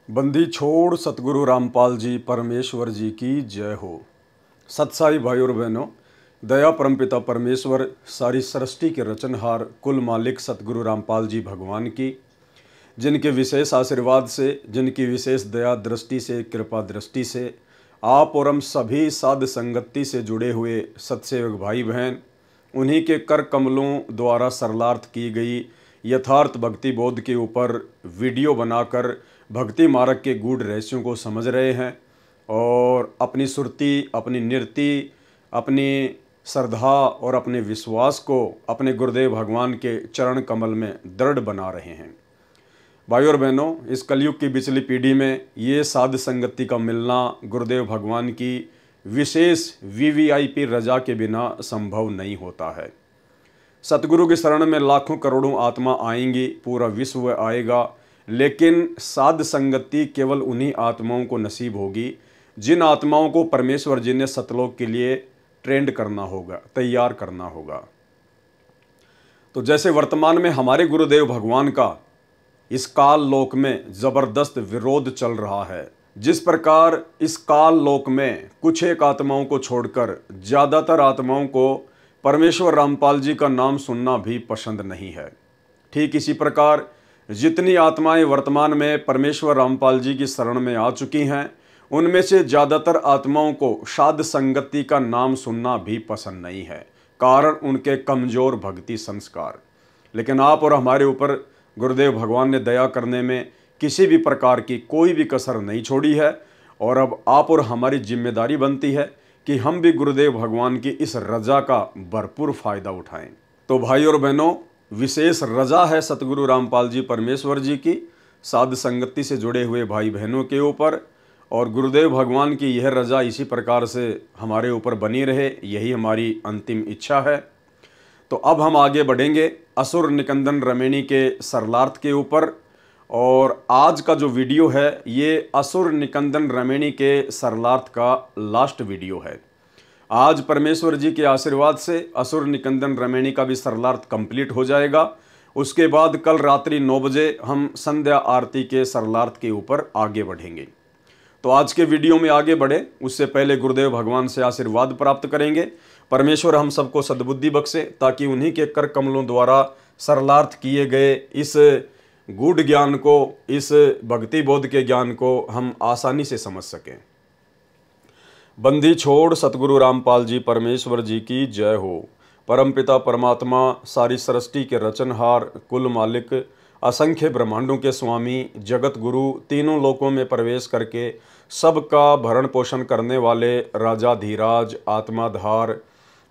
बंदी छोड़ सतगुरु रामपाल जी परमेश्वर जी की जय हो। सत्साई भाई और बहनों, दया परमपिता परमेश्वर सारी सृष्टि के रचनहार कुल मालिक सतगुरु रामपाल जी भगवान की, जिनके विशेष आशीर्वाद से, जिनकी विशेष दया दृष्टि से, कृपा दृष्टि से आप और हम सभी साध संगति से जुड़े हुए सत्सेवक भाई बहन, उन्हीं के कर कमलों द्वारा सरलार्थ की गई यथार्थ भक्ति बोध के ऊपर वीडियो बनाकर भक्ति मार्ग के गूढ़ रहस्यों को समझ रहे हैं और अपनी सुरती, अपनी निरति, अपनी श्रद्धा और अपने विश्वास को अपने गुरुदेव भगवान के चरण कमल में दृढ़ बना रहे हैं। भाई और बहनों, इस कलयुग की पिछली पीढ़ी में ये साध संगति का मिलना गुरुदेव भगवान की विशेष वीवीआईपी रजा के बिना संभव नहीं होता है। सतगुरु की शरण में लाखों करोड़ों आत्मा आएंगी, पूरा विश्व आएगा, लेकिन साध संगति केवल उन्हीं आत्माओं को नसीब होगी जिन आत्माओं को परमेश्वर जी ने सतलोक के लिए ट्रेंड करना होगा, तैयार करना होगा। तो जैसे वर्तमान में हमारे गुरुदेव भगवान का इस काल लोक में जबरदस्त विरोध चल रहा है, जिस प्रकार इस काल लोक में कुछ एक आत्माओं को छोड़कर ज्यादातर आत्माओं को परमेश्वर रामपाल जी का नाम सुनना भी पसंद नहीं है, ठीक इसी प्रकार जितनी आत्माएं वर्तमान में परमेश्वर रामपाल जी की शरण में आ चुकी हैं, उनमें से ज्यादातर आत्माओं को साध संगति का नाम सुनना भी पसंद नहीं है, कारण उनके कमजोर भक्ति संस्कार। लेकिन आप और हमारे ऊपर गुरुदेव भगवान ने दया करने में किसी भी प्रकार की कोई भी कसर नहीं छोड़ी है और अब आप और हमारी जिम्मेदारी बनती है कि हम भी गुरुदेव भगवान की इस रजा का भरपूर फायदा उठाएं। तो भाई और बहनों, विशेष रजा है सतगुरु रामपाल जी परमेश्वर जी की साध संगति से जुड़े हुए भाई बहनों के ऊपर, और गुरुदेव भगवान की यह रजा इसी प्रकार से हमारे ऊपर बनी रहे, यही हमारी अंतिम इच्छा है। तो अब हम आगे बढ़ेंगे असुर निकंदन रमेणी के सरलार्थ के ऊपर, और आज का जो वीडियो है ये असुर निकंदन रमेणी के सरलार्थ का लास्ट वीडियो है। आज परमेश्वर जी के आशीर्वाद से असुर निकंदन रमेणी का भी सरलार्थ कंप्लीट हो जाएगा। उसके बाद कल रात्रि 9 बजे हम संध्या आरती के सरलार्थ के ऊपर आगे बढ़ेंगे। तो आज के वीडियो में आगे बढ़े उससे पहले गुरुदेव भगवान से आशीर्वाद प्राप्त करेंगे। परमेश्वर हम सबको सद्बुद्धि बख्शे ताकि उन्हीं के कर कमलों द्वारा सरलार्थ किए गए इस गूढ़ ज्ञान को, इस भक्ति बोध के ज्ञान को हम आसानी से समझ सकें। बंदी छोड़ सतगुरु रामपाल जी परमेश्वर जी की जय हो। परमपिता परमात्मा सारी सृष्टि के रचनहार, कुल मालिक, असंख्य ब्रह्मांडों के स्वामी, जगत गुरु, तीनों लोकों में प्रवेश करके सबका भरण पोषण करने वाले राजाधीराज, आत्माधार,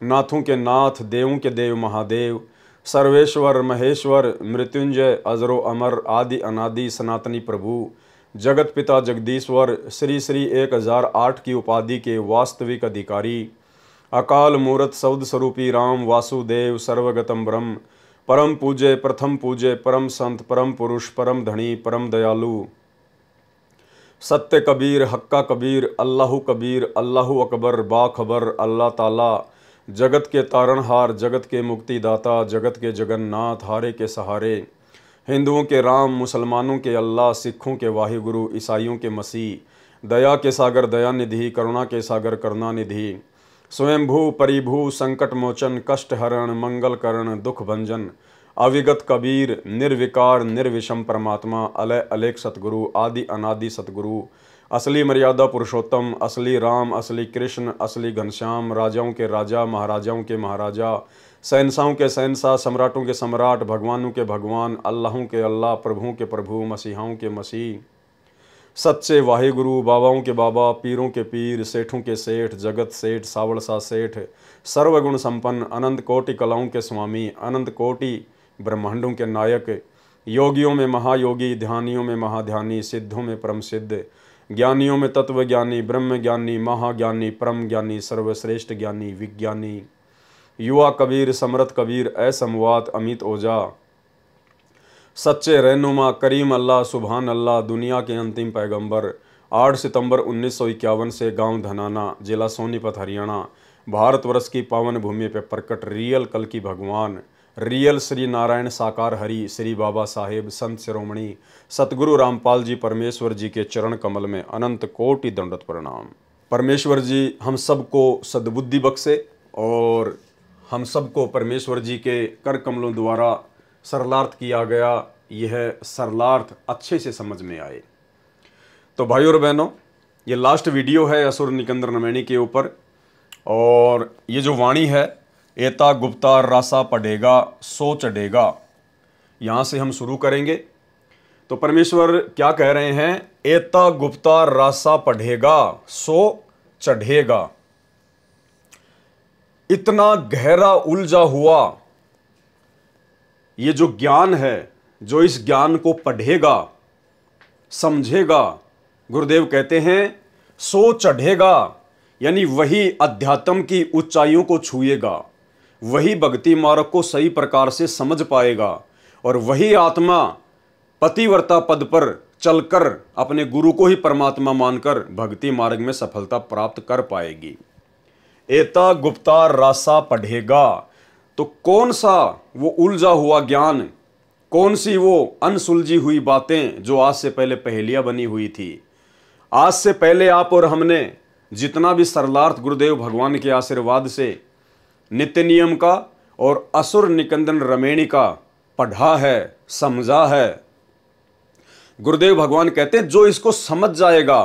नाथों के नाथ, देवों के देव महादेव, सर्वेश्वर महेश्वर, मृत्युंजय, अजरो अमर, आदि अनादि सनातनी प्रभु, जगत पिता जगदीश्वर, श्री श्री 1008 की उपाधि के वास्तविक अधिकारी, अकाल मूर्त शब्द स्वरूपी राम वासुदेव, सर्वगतम ब्रह्म, परम पूज्य, प्रथम पूज्य, परम संत, परम पुरुष, परम धनी, परम दयालु, सत्य कबीर, हक्का कबीर, अल्लाहु कबीर, अल्लाहु अकबर, बाखबर, अल्लाह ताला, जगत के तारणहार, जगत के मुक्तिदाता, जगत के जगन्नाथ, हारे के सहारे, हिंदुओं के राम, मुसलमानों के अल्लाह, सिखों के वाहिगुरु, ईसाइयों के मसीह, दया के सागर दयानिधि, करुणा के सागर करुणानिधि, स्वयंभू परिभू, संकट मोचन, कष्ट हरण, मंगल करण, दुख भंजन, अविगत कबीर, निर्विकार निर्विषम परमात्मा, अलय अलेख सतगुरु, आदि अनादि सतगुरु, असली मर्यादा पुरुषोत्तम, असली राम, असली कृष्ण, असली घनश्याम, राजाओं के राजा, महाराजाओं के महाराजा, शहंशाहों के शहंशाह, सम्राटों के सम्राट, भगवानों के भगवान, अल्लाहों के अल्लाह, प्रभुओं के प्रभु, मसीहाओं के मसीह, सच्चे वाहिगुरु, बाबाओं के बाबा, पीरों के पीर, सेठों के सेठ, जगत सेठ, सावड़सा सेठ, सर्वगुण संपन्न, अनंत कोटि कलाओं के स्वामी, अनंत कोटि ब्रह्मांडों के नायक, योगियों में महायोगी, ध्यानियों में महाध्यानी, सिद्धों में परम सिद्ध, ज्ञानियों में तत्व ज्ञानी, ब्रह्म ज्ञानी, महाज्ञानी, परम ज्ञानी, सर्वश्रेष्ठ ज्ञानी, विज्ञानी, युवा कबीर, समरथ कबीर, असमवात, अमित ओझा, सच्चे रहनुमा, करीम अल्लाह, सुभान अल्लाह, दुनिया के अंतिम पैगंबर, 8 सितंबर 1951 से गांव धनाना, जिला सोनीपत, हरियाणा, भारतवर्ष की पावन भूमि पर प्रकट रियल कल की भगवान, रियल श्री नारायण साकार हरि श्री बाबा साहेब संत शिरोमणि सतगुरु रामपाल जी परमेश्वर जी के चरण कमल में अनंत कोटि दंडवत प्रणाम। परमेश्वर जी हम सबको सद्बुद्धि बख्शे और हम सबको परमेश्वर जी के कर कमलों द्वारा सरलार्थ किया गया यह सरलार्थ अच्छे से समझ में आए। तो भाइयों और बहनों, ये लास्ट वीडियो है असुर निकंदर नमैनी के ऊपर, और ये जो वाणी है एता गुप्ता रासा पढ़ेगा सो चढ़ेगा, यहाँ से हम शुरू करेंगे। तो परमेश्वर क्या कह रहे हैं? एता गुप्ता रासा पढ़ेगा सो चढ़ेगा। इतना गहरा उलझा हुआ ये जो ज्ञान है, जो इस ज्ञान को पढ़ेगा समझेगा, गुरुदेव कहते हैं सो चढ़ेगा, यानी वही अध्यात्म की ऊंचाइयों को छुएगा, वही भक्ति मार्ग को सही प्रकार से समझ पाएगा, और वही आत्मा पतिव्रता पद पर चलकर अपने गुरु को ही परमात्मा मानकर भक्ति मार्ग में सफलता प्राप्त कर पाएगी। एता गुप्ता रासा पढ़ेगा। तो कौन सा वो उलझा हुआ ज्ञान, कौन सी वो अनसुलझी हुई बातें जो आज से पहले पहेलियां बनी हुई थी। आज से पहले आप और हमने जितना भी सरलार्थ गुरुदेव भगवान के आशीर्वाद से नित्य नियम का और असुर निकंदन रमैनी का पढ़ा है, समझा है, गुरुदेव भगवान कहते हैं जो इसको समझ जाएगा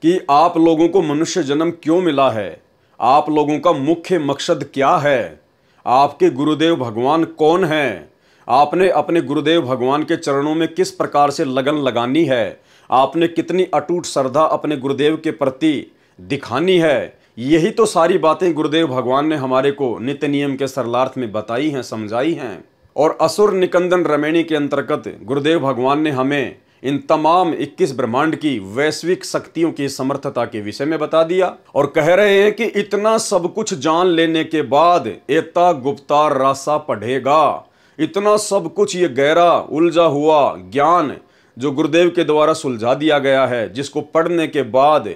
कि आप लोगों को मनुष्य जन्म क्यों मिला है, आप लोगों का मुख्य मकसद क्या है, आपके गुरुदेव भगवान कौन हैं, आपने अपने गुरुदेव भगवान के चरणों में किस प्रकार से लगन लगानी है, आपने कितनी अटूट श्रद्धा अपने गुरुदेव के प्रति दिखानी है, यही तो सारी बातें गुरुदेव भगवान ने हमारे को नित्य नियम के सरलार्थ में बताई हैं, समझाई हैं। और असुर निकंदन रमैनी के अंतर्गत गुरुदेव भगवान ने हमें इन तमाम 21 ब्रह्मांड की वैश्विक शक्तियों की समर्थता के विषय में बता दिया, और कह रहे हैं कि इतना सब कुछ जान लेने के बाद एता गुप्ता रासा पढ़ेगा। इतना सब कुछ ये गहरा उलझा हुआ ज्ञान जो गुरुदेव के द्वारा सुलझा दिया गया है, जिसको पढ़ने के बाद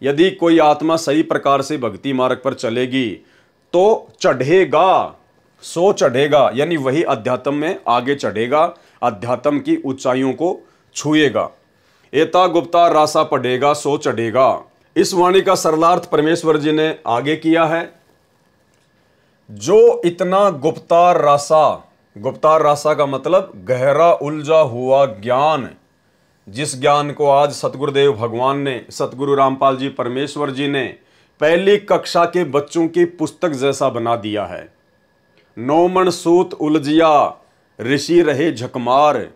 यदि कोई आत्मा सही प्रकार से भक्ति मार्ग पर चलेगी तो चढ़ेगा, सो चढ़ेगा, यानी वही अध्यात्म में आगे चढ़ेगा, अध्यात्म की ऊंचाइयों को छुएगा। एता गुप्ता रासा पढ़ेगा सो चढ़ेगा। इस वाणी का सरलार्थ परमेश्वर जी ने आगे किया है। जो इतना गुप्ता रासा का मतलब गहरा उलझा हुआ ज्ञान, जिस ज्ञान को आज सतगुरुदेव भगवान ने, सतगुरु रामपाल जी परमेश्वर जी ने पहली कक्षा के बच्चों की पुस्तक जैसा बना दिया है। नौमन सूत उलझिया ऋषि रहे झकमार,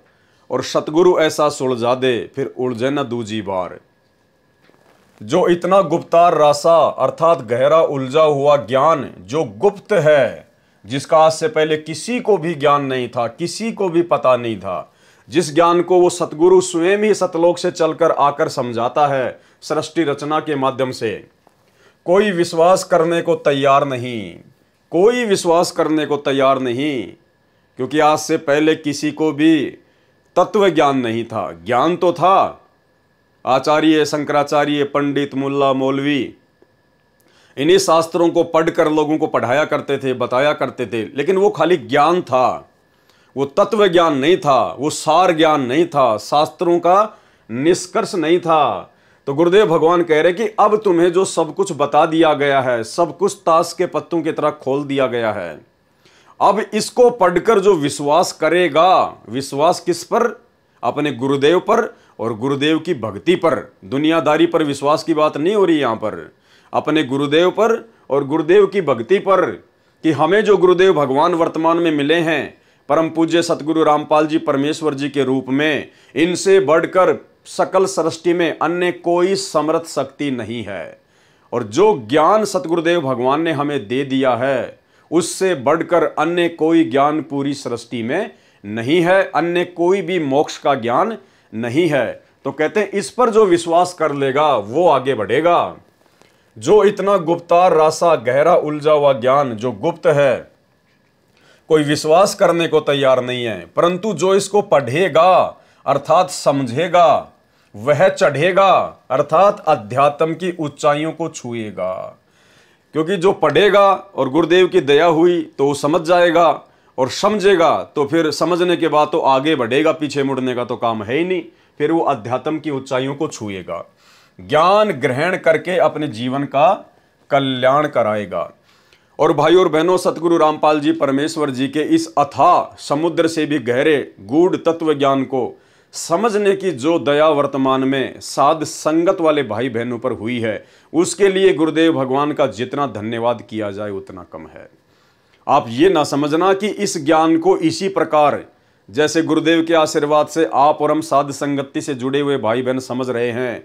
और सतगुरु ऐसा सुलझा दे फिर उलझे न दूजी बार। जो इतना गुप्ता रासा अर्थात गहरा उलझा हुआ ज्ञान जो गुप्त है, जिसका आज से पहले किसी को भी ज्ञान नहीं था, किसी को भी पता नहीं था, जिस ज्ञान को वो सतगुरु स्वयं ही सतलोक से चलकर आकर समझाता है सृष्टि रचना के माध्यम से, कोई विश्वास करने को तैयार नहीं, कोई विश्वास करने को तैयार नहीं, क्योंकि आज से पहले किसी को भी तत्व ज्ञान नहीं था। ज्ञान तो था, आचार्य शंकराचार्य पंडित मुल्ला मौलवी इन्हीं शास्त्रों को पढ़कर लोगों को पढ़ाया करते थे, बताया करते थे, लेकिन वो खाली ज्ञान था, वो तत्व ज्ञान नहीं था, वो सार ज्ञान नहीं था, शास्त्रों का निष्कर्ष नहीं था। तो गुरुदेव भगवान कह रहे कि अब तुम्हें जो सब कुछ बता दिया गया है, सब कुछ ताश के पत्तों की तरह खोल दिया गया है, अब इसको पढ़कर जो विश्वास करेगा, विश्वास किस पर? अपने गुरुदेव पर और गुरुदेव की भक्ति पर। दुनियादारी पर विश्वास की बात नहीं हो रही यहाँ पर, अपने गुरुदेव पर और गुरुदेव की भक्ति पर, कि हमें जो गुरुदेव भगवान वर्तमान में मिले हैं परम पूज्य सतगुरु रामपाल जी परमेश्वर जी के रूप में, इनसे बढ़कर सकल सृष्टि में अन्य कोई समर्थ शक्ति नहीं है। और जो ज्ञान सतगुरुदेव भगवान ने हमें दे दिया है, उससे बढ़कर अन्य कोई ज्ञान पूरी सृष्टि में नहीं है, अन्य कोई भी मोक्ष का ज्ञान नहीं है। तो कहते हैं इस पर जो विश्वास कर लेगा वो आगे बढ़ेगा। जो इतना गुप्ता रासा गहरा उलझा हुआ ज्ञान जो गुप्त है, कोई विश्वास करने को तैयार नहीं है, परंतु जो इसको पढ़ेगा अर्थात समझेगा, वह चढ़ेगा अर्थात अध्यात्म की ऊंचाइयों को छुएगा। क्योंकि जो पढ़ेगा और गुरुदेव की दया हुई तो वो समझ जाएगा, और समझेगा तो फिर समझने के बाद तो आगे बढ़ेगा, पीछे मुड़ने का तो काम है ही नहीं। फिर वो अध्यात्म की ऊंचाइयों को छुएगा, ज्ञान ग्रहण करके अपने जीवन का कल्याण कराएगा। और भाई और बहनों, सतगुरु रामपाल जी परमेश्वर जी के इस अथाह समुद्र से भी गहरे गूढ़ तत्व ज्ञान को समझने की जो दया वर्तमान में साध संगत वाले भाई बहनों पर हुई है, उसके लिए गुरुदेव भगवान का जितना धन्यवाद किया जाए उतना कम है। आप ये ना समझना कि इस ज्ञान को इसी प्रकार जैसे गुरुदेव के आशीर्वाद से आप और हम साध संगति से जुड़े हुए भाई बहन समझ रहे हैं,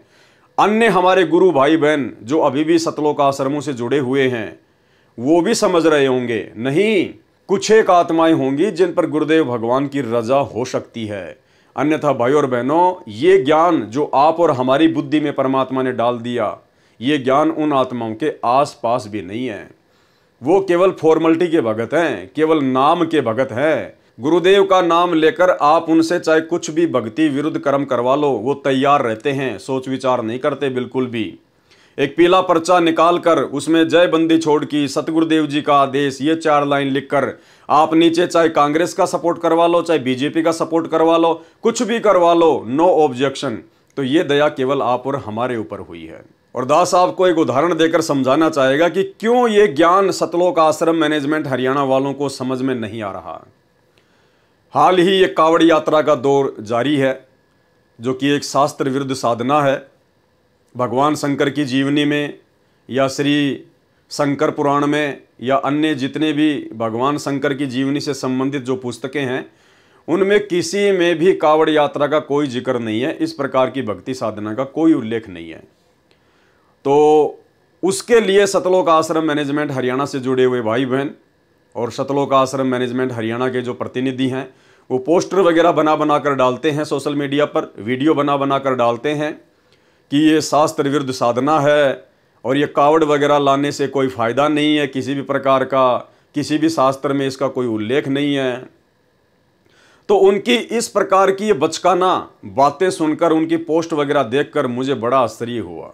अन्य हमारे गुरु भाई बहन जो अभी भी सतलोक आश्रमों से जुड़े हुए हैं वो भी समझ रहे होंगे। नहीं, कुछ एक आत्माएं होंगी जिन पर गुरुदेव भगवान की रजा हो सकती है। अन्यथा भाई और बहनों, ये ज्ञान जो आप और हमारी बुद्धि में परमात्मा ने डाल दिया, ये ज्ञान उन आत्माओं के आसपास भी नहीं है। वो केवल फॉर्मेलिटी के भगत हैं, केवल नाम के भगत हैं। गुरुदेव का नाम लेकर आप उनसे चाहे कुछ भी भक्ति विरुद्ध कर्म करवा लो, वो तैयार रहते हैं, सोच विचार नहीं करते बिल्कुल भी। एक पीला पर्चा निकाल कर उसमें जय बंदी छोड़ की सतगुरुदेव जी का आदेश, ये 4 लाइन लिखकर आप नीचे चाहे कांग्रेस का सपोर्ट करवा लो, चाहे बीजेपी का सपोर्ट करवा लो, कुछ भी करवा लो, नो ऑब्जेक्शन। तो ये दया केवल आप और हमारे ऊपर हुई है। और दास आपको एक उदाहरण देकर समझाना चाहेगा कि क्यों ये ज्ञान सतलोक आश्रम मैनेजमेंट हरियाणा वालों को समझ में नहीं आ रहा। हाल ही एक कावड़ यात्रा का दौर जारी है, जो कि एक शास्त्र विरुद्ध साधना है। भगवान शंकर की जीवनी में या श्री शंकर पुराण में या अन्य जितने भी भगवान शंकर की जीवनी से संबंधित जो पुस्तकें हैं, उनमें किसी में भी कावड़ यात्रा का कोई जिक्र नहीं है। इस प्रकार की भक्ति साधना का कोई उल्लेख नहीं है। तो उसके लिए सतलोक आश्रम मैनेजमेंट हरियाणा से जुड़े हुए भाई बहन और सतलोक आश्रम मैनेजमेंट हरियाणा के जो प्रतिनिधि हैं, वो पोस्टर वगैरह बना बना कर डालते हैं सोशल मीडिया पर, वीडियो बना बना कर डालते हैं कि ये शास्त्र विरुद्ध साधना है और ये कावड़ वगैरह लाने से कोई फ़ायदा नहीं है किसी भी प्रकार का, किसी भी शास्त्र में इसका कोई उल्लेख नहीं है। तो उनकी इस प्रकार की ये बचकाना बातें सुनकर, उनकी पोस्ट वगैरह देखकर मुझे बड़ा आश्चर्य हुआ,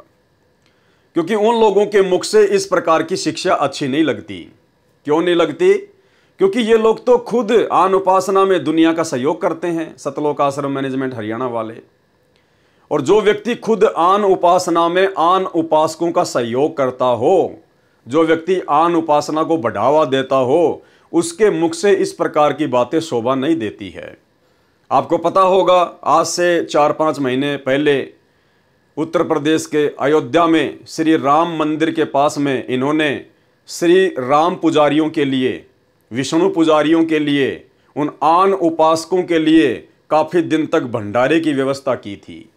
क्योंकि उन लोगों के मुख से इस प्रकार की शिक्षा अच्छी नहीं लगती। क्यों नहीं लगती? क्योंकि ये लोग तो खुद आन उपासना में दुनिया का सहयोग करते हैं, सतलोक आश्रम मैनेजमेंट हरियाणा वाले। और जो व्यक्ति खुद आन उपासना में आन उपासकों का सहयोग करता हो, जो व्यक्ति आन उपासना को बढ़ावा देता हो, उसके मुख से इस प्रकार की बातें शोभा नहीं देती है। आपको पता होगा, आज से 4-5 महीने पहले उत्तर प्रदेश के अयोध्या में श्री राम मंदिर के पास में इन्होंने श्री राम पुजारियों के लिए, विष्णु पुजारियों के लिए, उन आन उपासकों के लिए काफ़ी दिन तक भंडारे की व्यवस्था की थी।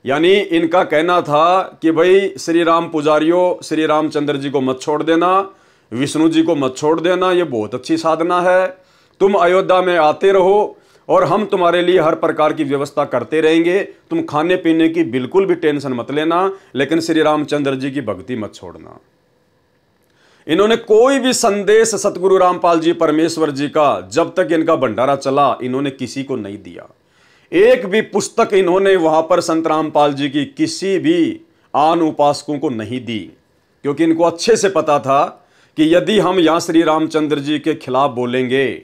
यानी इनका कहना था कि भाई श्री राम पुजारियों, श्री रामचंद्र जी को मत छोड़ देना, विष्णु जी को मत छोड़ देना, ये बहुत अच्छी साधना है, तुम अयोध्या में आते रहो और हम तुम्हारे लिए हर प्रकार की व्यवस्था करते रहेंगे, तुम खाने पीने की बिल्कुल भी टेंशन मत लेना, लेकिन श्री रामचंद्र जी की भक्ति मत छोड़ना। इन्होंने कोई भी संदेश सतगुरु रामपाल जी परमेश्वर जी का जब तक इनका भंडारा चला, इन्होंने किसी को नहीं दिया। एक भी पुस्तक इन्होंने वहां पर संत रामपाल जी की किसी भी आन उपासकों को नहीं दी, क्योंकि इनको अच्छे से पता था कि यदि हम यहां श्री रामचंद्र जी के खिलाफ बोलेंगे,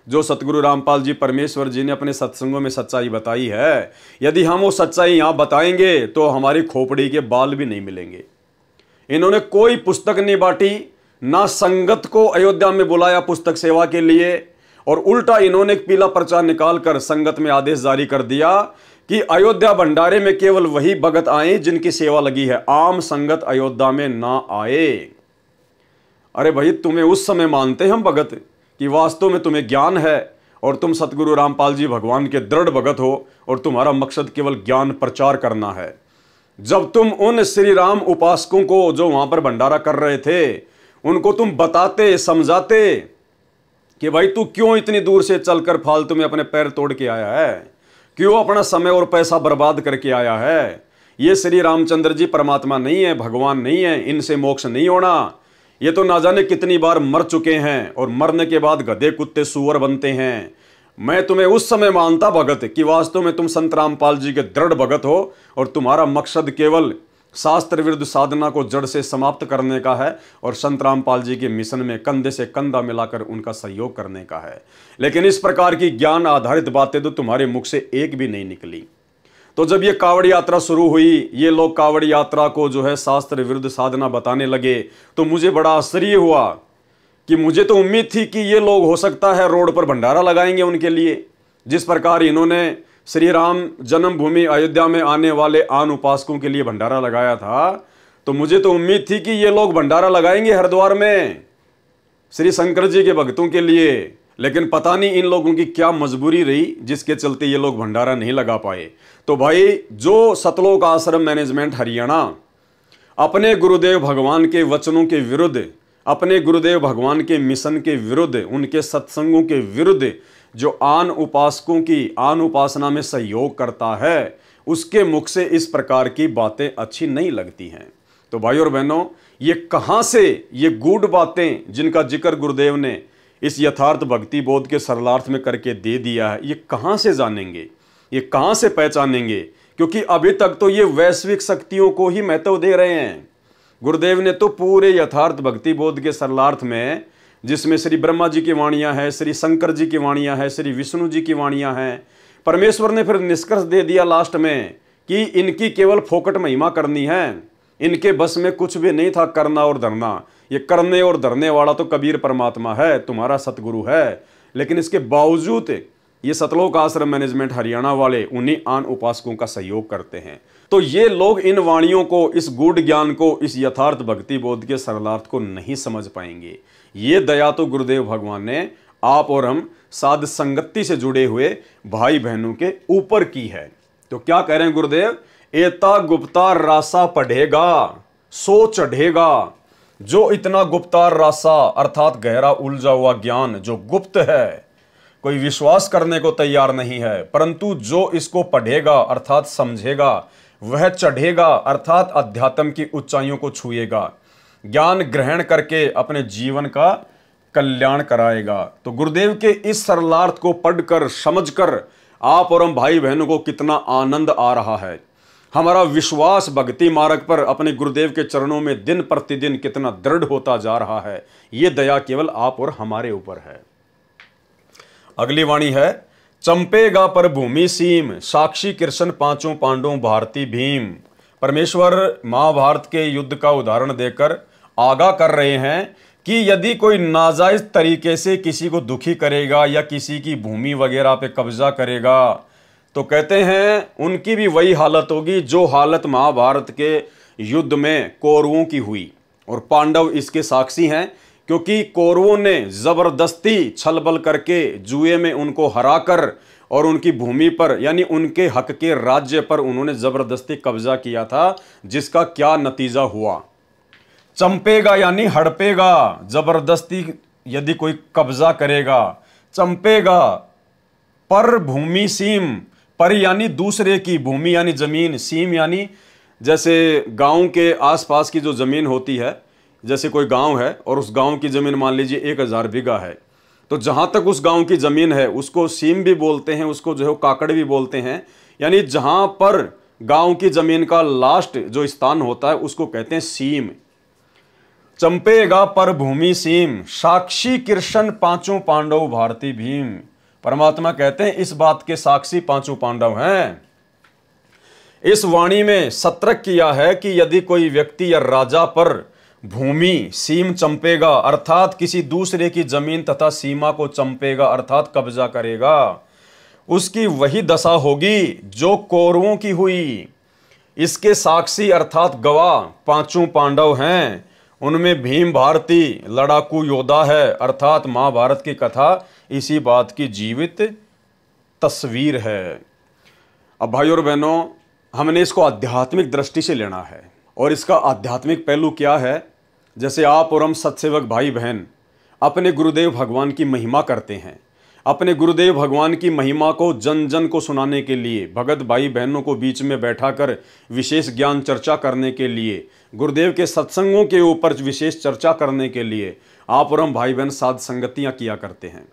जो सतगुरु रामपाल जी परमेश्वर जी ने अपने सत्संगों में सच्चाई बताई है, यदि हम वो सच्चाई यहां बताएंगे तो हमारी खोपड़ी के बाल भी नहीं मिलेंगे। इन्होंने कोई पुस्तक नहीं बांटी, ना संगत को अयोध्या में बुलाया पुस्तक सेवा के लिए, और उल्टा इन्होंने एक पीला पर्चा निकालकर संगत में आदेश जारी कर दिया कि अयोध्या भंडारे में केवल वही भगत आए जिनकी सेवा लगी है, आम संगत अयोध्या में ना आए। अरे भाई, तुम्हें उस समय मानते हम भगत कि वास्तव में तुम्हें ज्ञान है और तुम सतगुरु रामपाल जी भगवान के दृढ़ भगत हो और तुम्हारा मकसद केवल ज्ञान प्रचार करना है। जब तुम उन श्री राम उपासकों को जो वहां पर भंडारा कर रहे थे, उनको तुम बताते, समझाते कि भाई तू क्यों इतनी दूर से चलकर फालतू में अपने पैर तोड़ के आया है, क्यों अपना समय और पैसा बर्बाद करके आया है। ये श्री रामचंद्र जी परमात्मा नहीं है, भगवान नहीं है, इनसे मोक्ष नहीं होना। ये तो ना जाने कितनी बार मर चुके हैं और मरने के बाद गधे कुत्ते सुअर बनते हैं। मैं तुम्हें उस समय मानता भगत कि वास्तव में तुम संत रामपाल जी के दृढ़ भगत हो और तुम्हारा मकसद केवल शास्त्र विरुद्ध साधना को जड़ से समाप्त करने का है और संत रामपाल जी के मिशन में कंधे से कंधा मिलाकर उनका सहयोग करने का है। लेकिन इस प्रकार की ज्ञान आधारित बातें तो तुम्हारे मुख से एक भी नहीं निकली। तो जब ये कावड़ यात्रा शुरू हुई, ये लोग कावड़ यात्रा को जो है शास्त्र विरुद्ध साधना बताने लगे, तो मुझे बड़ा आश्चर्य हुआ कि मुझे तो उम्मीद थी कि ये लोग हो सकता है रोड पर भंडारा लगाएंगे उनके लिए। जिस प्रकार इन्होंने श्री राम जन्मभूमि अयोध्या में आने वाले आन उपासकों के लिए भंडारा लगाया था, तो मुझे तो उम्मीद थी कि ये लोग भंडारा लगाएंगे हरिद्वार में श्री शंकर जी के भक्तों के लिए। लेकिन पता नहीं इन लोगों की क्या मजबूरी रही जिसके चलते ये लोग भंडारा नहीं लगा पाए। तो भाई, जो सतलोक आश्रम मैनेजमेंट हरियाणा अपने गुरुदेव भगवान के वचनों के विरुद्ध, अपने गुरुदेव भगवान के मिशन के विरुद्ध, उनके सत्संगों के विरुद्ध जो आन उपासकों की आन उपासना में सहयोग करता है, उसके मुख से इस प्रकार की बातें अच्छी नहीं लगती हैं। तो भाई और बहनों, ये कहाँ से ये गूढ़ बातें जिनका जिक्र गुरुदेव ने इस यथार्थ भक्ति बोध के सरलार्थ में करके दे दिया है, ये कहाँ से जानेंगे, ये कहाँ से पहचानेंगे? क्योंकि अभी तक तो ये वैश्विक शक्तियों को ही महत्व दे रहे हैं। गुरुदेव ने तो पूरे यथार्थ भक्ति बोध के सरलार्थ में, जिसमें श्री ब्रह्मा जी की वाणियां हैं, श्री शंकर जी की वाणियां हैं, श्री विष्णु जी की वाणियां हैं, परमेश्वर ने फिर निष्कर्ष दे दिया लास्ट में कि इनकी केवल फोकट महिमा करनी है, इनके बस में कुछ भी नहीं था करना और धरना। ये करने और धरने वाला तो कबीर परमात्मा है, तुम्हारा सतगुरु है। लेकिन इसके बावजूद ये सतलोक आश्रम मैनेजमेंट हरियाणा वाले उन्हीं आन उपासकों का सहयोग करते हैं। तो ये लोग इन वाणियों को, इस गूढ़ ज्ञान को, इस यथार्थ भक्ति बोध के सरलार्थ को नहीं समझ पाएंगे। ये दया तो गुरुदेव भगवान ने आप और हम साध संगति से जुड़े हुए भाई बहनों के ऊपर की है। तो क्या कह रहे हैं गुरुदेव? एता गुप्ता रासा पढ़ेगा सो चढ़ेगा। जो इतना गुप्तार रासा अर्थात गहरा उलझा हुआ ज्ञान जो गुप्त है, कोई विश्वास करने को तैयार नहीं है, परंतु जो इसको पढ़ेगा अर्थात समझेगा, वह चढ़ेगा अर्थात अध्यात्म की ऊंचाइयों को छुएगा, ज्ञान ग्रहण करके अपने जीवन का कल्याण कराएगा। तो गुरुदेव के इस सरलार्थ को पढ़कर समझकर आप और हम भाई बहनों को कितना आनंद आ रहा है। हमारा विश्वास भक्ति मार्ग पर अपने गुरुदेव के चरणों में दिन प्रतिदिन कितना दृढ़ होता जा रहा है। ये दया केवल आप और हमारे ऊपर है। अगली वाणी है, चंपेगा पर भूमि सीम, साक्षी कृष्ण पांचों पांडवों भारती भीम। परमेश्वर महाभारत के युद्ध का उदाहरण देकर आगाह कर रहे हैं कि यदि कोई नाजायज तरीके से किसी को दुखी करेगा या किसी की भूमि वगैरह पे कब्जा करेगा, तो कहते हैं उनकी भी वही हालत होगी जो हालत महाभारत के युद्ध में कौरवों की हुई। और पांडव इसके साक्षी हैं, क्योंकि कौरवों ने जबरदस्ती छलबल करके जुए में उनको हराकर और उनकी भूमि पर यानी उनके हक के राज्य पर उन्होंने जबरदस्ती कब्जा किया था, जिसका क्या नतीजा हुआ? चंपेगा यानी हड़पेगा, जबरदस्ती यदि कोई कब्जा करेगा। चंपेगा पर भूमि सीम, पर यानी दूसरे की, भूमि यानी जमीन, सीम यानी जैसे गांव के आसपास की जो जमीन होती है, जैसे कोई गांव है और उस गांव की जमीन मान लीजिए 1000 बीघा है, तो जहां तक उस गांव की जमीन है उसको सीम भी बोलते हैं, उसको जो है काकड़ भी बोलते हैं। यानी जहां पर गांव की जमीन का लास्ट जो स्थान होता है उसको कहते हैं सीम। चंपेगा पर भूमि सीम, साक्षी कृष्ण पांचों पांडव भारती भीम। परमात्मा कहते हैं इस बात के साक्षी पांचों पांडव हैं। इस वाणी में सतर्क किया है कि यदि कोई व्यक्ति या राजा पर भूमि सीम चंपेगा अर्थात किसी दूसरे की जमीन तथा सीमा को चंपेगा अर्थात कब्जा करेगा, उसकी वही दशा होगी जो कौरवों की हुई। इसके साक्षी अर्थात गवाह पांचों पांडव हैं। उनमें भीम भारती लड़ाकू योद्धा है, अर्थात महाभारत की कथा इसी बात की जीवित तस्वीर है। अब भाई और बहनों, हमने इसको आध्यात्मिक दृष्टि से लेना है। और इसका आध्यात्मिक पहलू क्या है? जैसे आप और हम सत्सेवक भाई बहन अपने गुरुदेव भगवान की महिमा करते हैं, अपने गुरुदेव भगवान की महिमा को जन जन को सुनाने के लिए, भगत भाई बहनों को बीच में बैठाकर विशेष ज्ञान चर्चा करने के लिए, गुरुदेव के सत्संगों के ऊपर विशेष चर्चा करने के लिए आप और हम भाई बहन साध संगतियाँ किया करते हैं।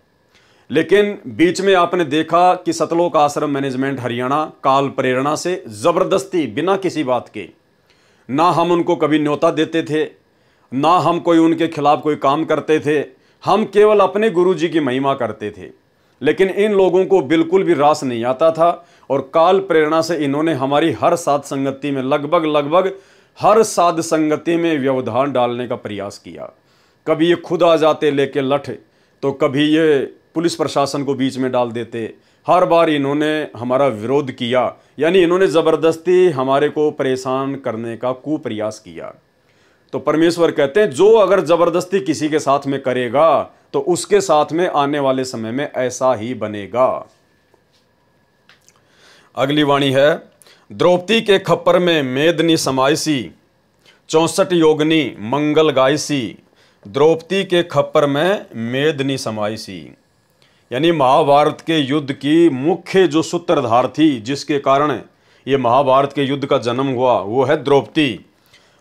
लेकिन बीच में आपने देखा कि सतलोक आश्रम मैनेजमेंट हरियाणा काल प्रेरणा से जबरदस्ती बिना किसी बात के ना हम उनको कभी न्योता देते थे, ना हम कोई उनके खिलाफ कोई काम करते थे। हम केवल अपने गुरु जी की महिमा करते थे। लेकिन इन लोगों को बिल्कुल भी रास नहीं आता था और काल प्रेरणा से इन्होंने हमारी हर साध संगति में लगभग हर साध संगति में व्यवधान डालने का प्रयास किया। कभी ये खुद आ जाते लेके लठ, तो कभी ये पुलिस प्रशासन को बीच में डाल देते। हर बार इन्होंने हमारा विरोध किया, यानी इन्होंने ज़बरदस्ती हमारे को परेशान करने का कुप्रयास किया। तो परमेश्वर कहते हैं जो अगर ज़बरदस्ती किसी के साथ में करेगा तो उसके साथ में आने वाले समय में ऐसा ही बनेगा। अगली वाणी है, द्रौपदी के खप्पर में मेदनी समायसी, 64 योगनी मंगल गायसी। द्रौपदी के खप्पर में मेदनी समायसी, यानी महाभारत के युद्ध की मुख्य जो सूत्रधार थी, जिसके कारण ये महाभारत के युद्ध का जन्म हुआ, वो है द्रौपदी।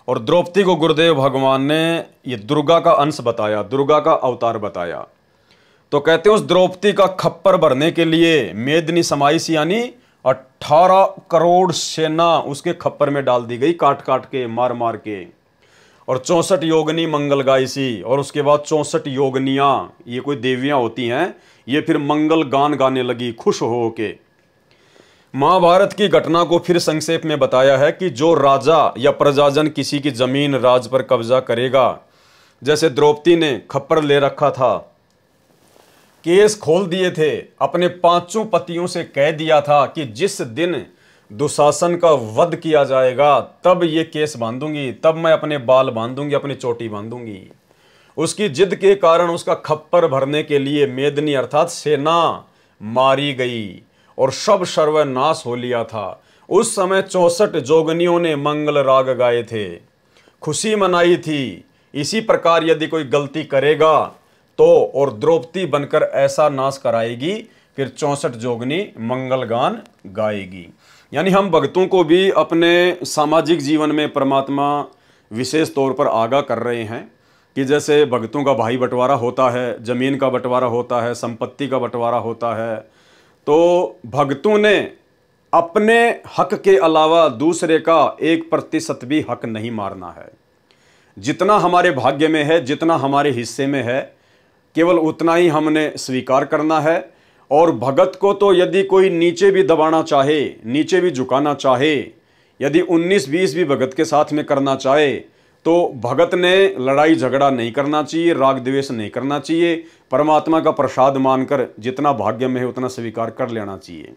और द्रौपदी को गुरुदेव भगवान ने ये दुर्गा का अंश बताया, दुर्गा का अवतार बताया। तो कहते हैं उस द्रौपदी का खप्पर भरने के लिए मेदनी समाइस, यानी 18 करोड़ सेना उसके खप्पर में डाल दी गई, काट काट के, मार मार के। और 64 योगनी मंगल गायसी, और उसके बाद 64 योगनियाँ, ये कोई देवियाँ होती हैं, ये फिर मंगल गान गाने लगी खुश हो के। महाभारत की घटना को फिर संक्षेप में बताया है कि जो राजा या प्रजाजन किसी की जमीन राज पर कब्जा करेगा, जैसे द्रौपदी ने खप्पर ले रखा था, केस खोल दिए थे, अपने 5 पतियों से कह दिया था कि जिस दिन दुशासन का वध किया जाएगा तब ये केस बांधूंगी, तब मैं अपने बाल बांधूंगी, अपनी चोटी बांधूंगी। उसकी जिद के कारण उसका खप्पर भरने के लिए मेदनी अर्थात सेना मारी गई और सब सर्वनाश हो लिया था। उस समय 64 जोगनियों ने मंगल राग गाए थे, खुशी मनाई थी। इसी प्रकार यदि कोई गलती करेगा तो और द्रौपदी बनकर ऐसा नाश कराएगी, फिर 64 जोगनी मंगल गान गाएगी। यानी हम भक्तों को भी अपने सामाजिक जीवन में परमात्मा विशेष तौर पर आगाह कर रहे हैं कि जैसे भक्तों का भाई बंटवारा होता है, जमीन का बंटवारा होता है, संपत्ति का बंटवारा होता है, तो भक्तों ने अपने हक के अलावा दूसरे का 1% भी हक नहीं मारना है। जितना हमारे भाग्य में है, जितना हमारे हिस्से में है, केवल उतना ही हमने स्वीकार करना है। और भगत को तो यदि कोई नीचे भी दबाना चाहे, नीचे भी झुकाना चाहे, यदि 19-20 भी भगत के साथ में करना चाहे, तो भगत ने लड़ाई झगड़ा नहीं करना चाहिए, राग द्वेष नहीं करना चाहिए। परमात्मा का प्रसाद मानकर जितना भाग्य में है उतना स्वीकार कर लेना चाहिए।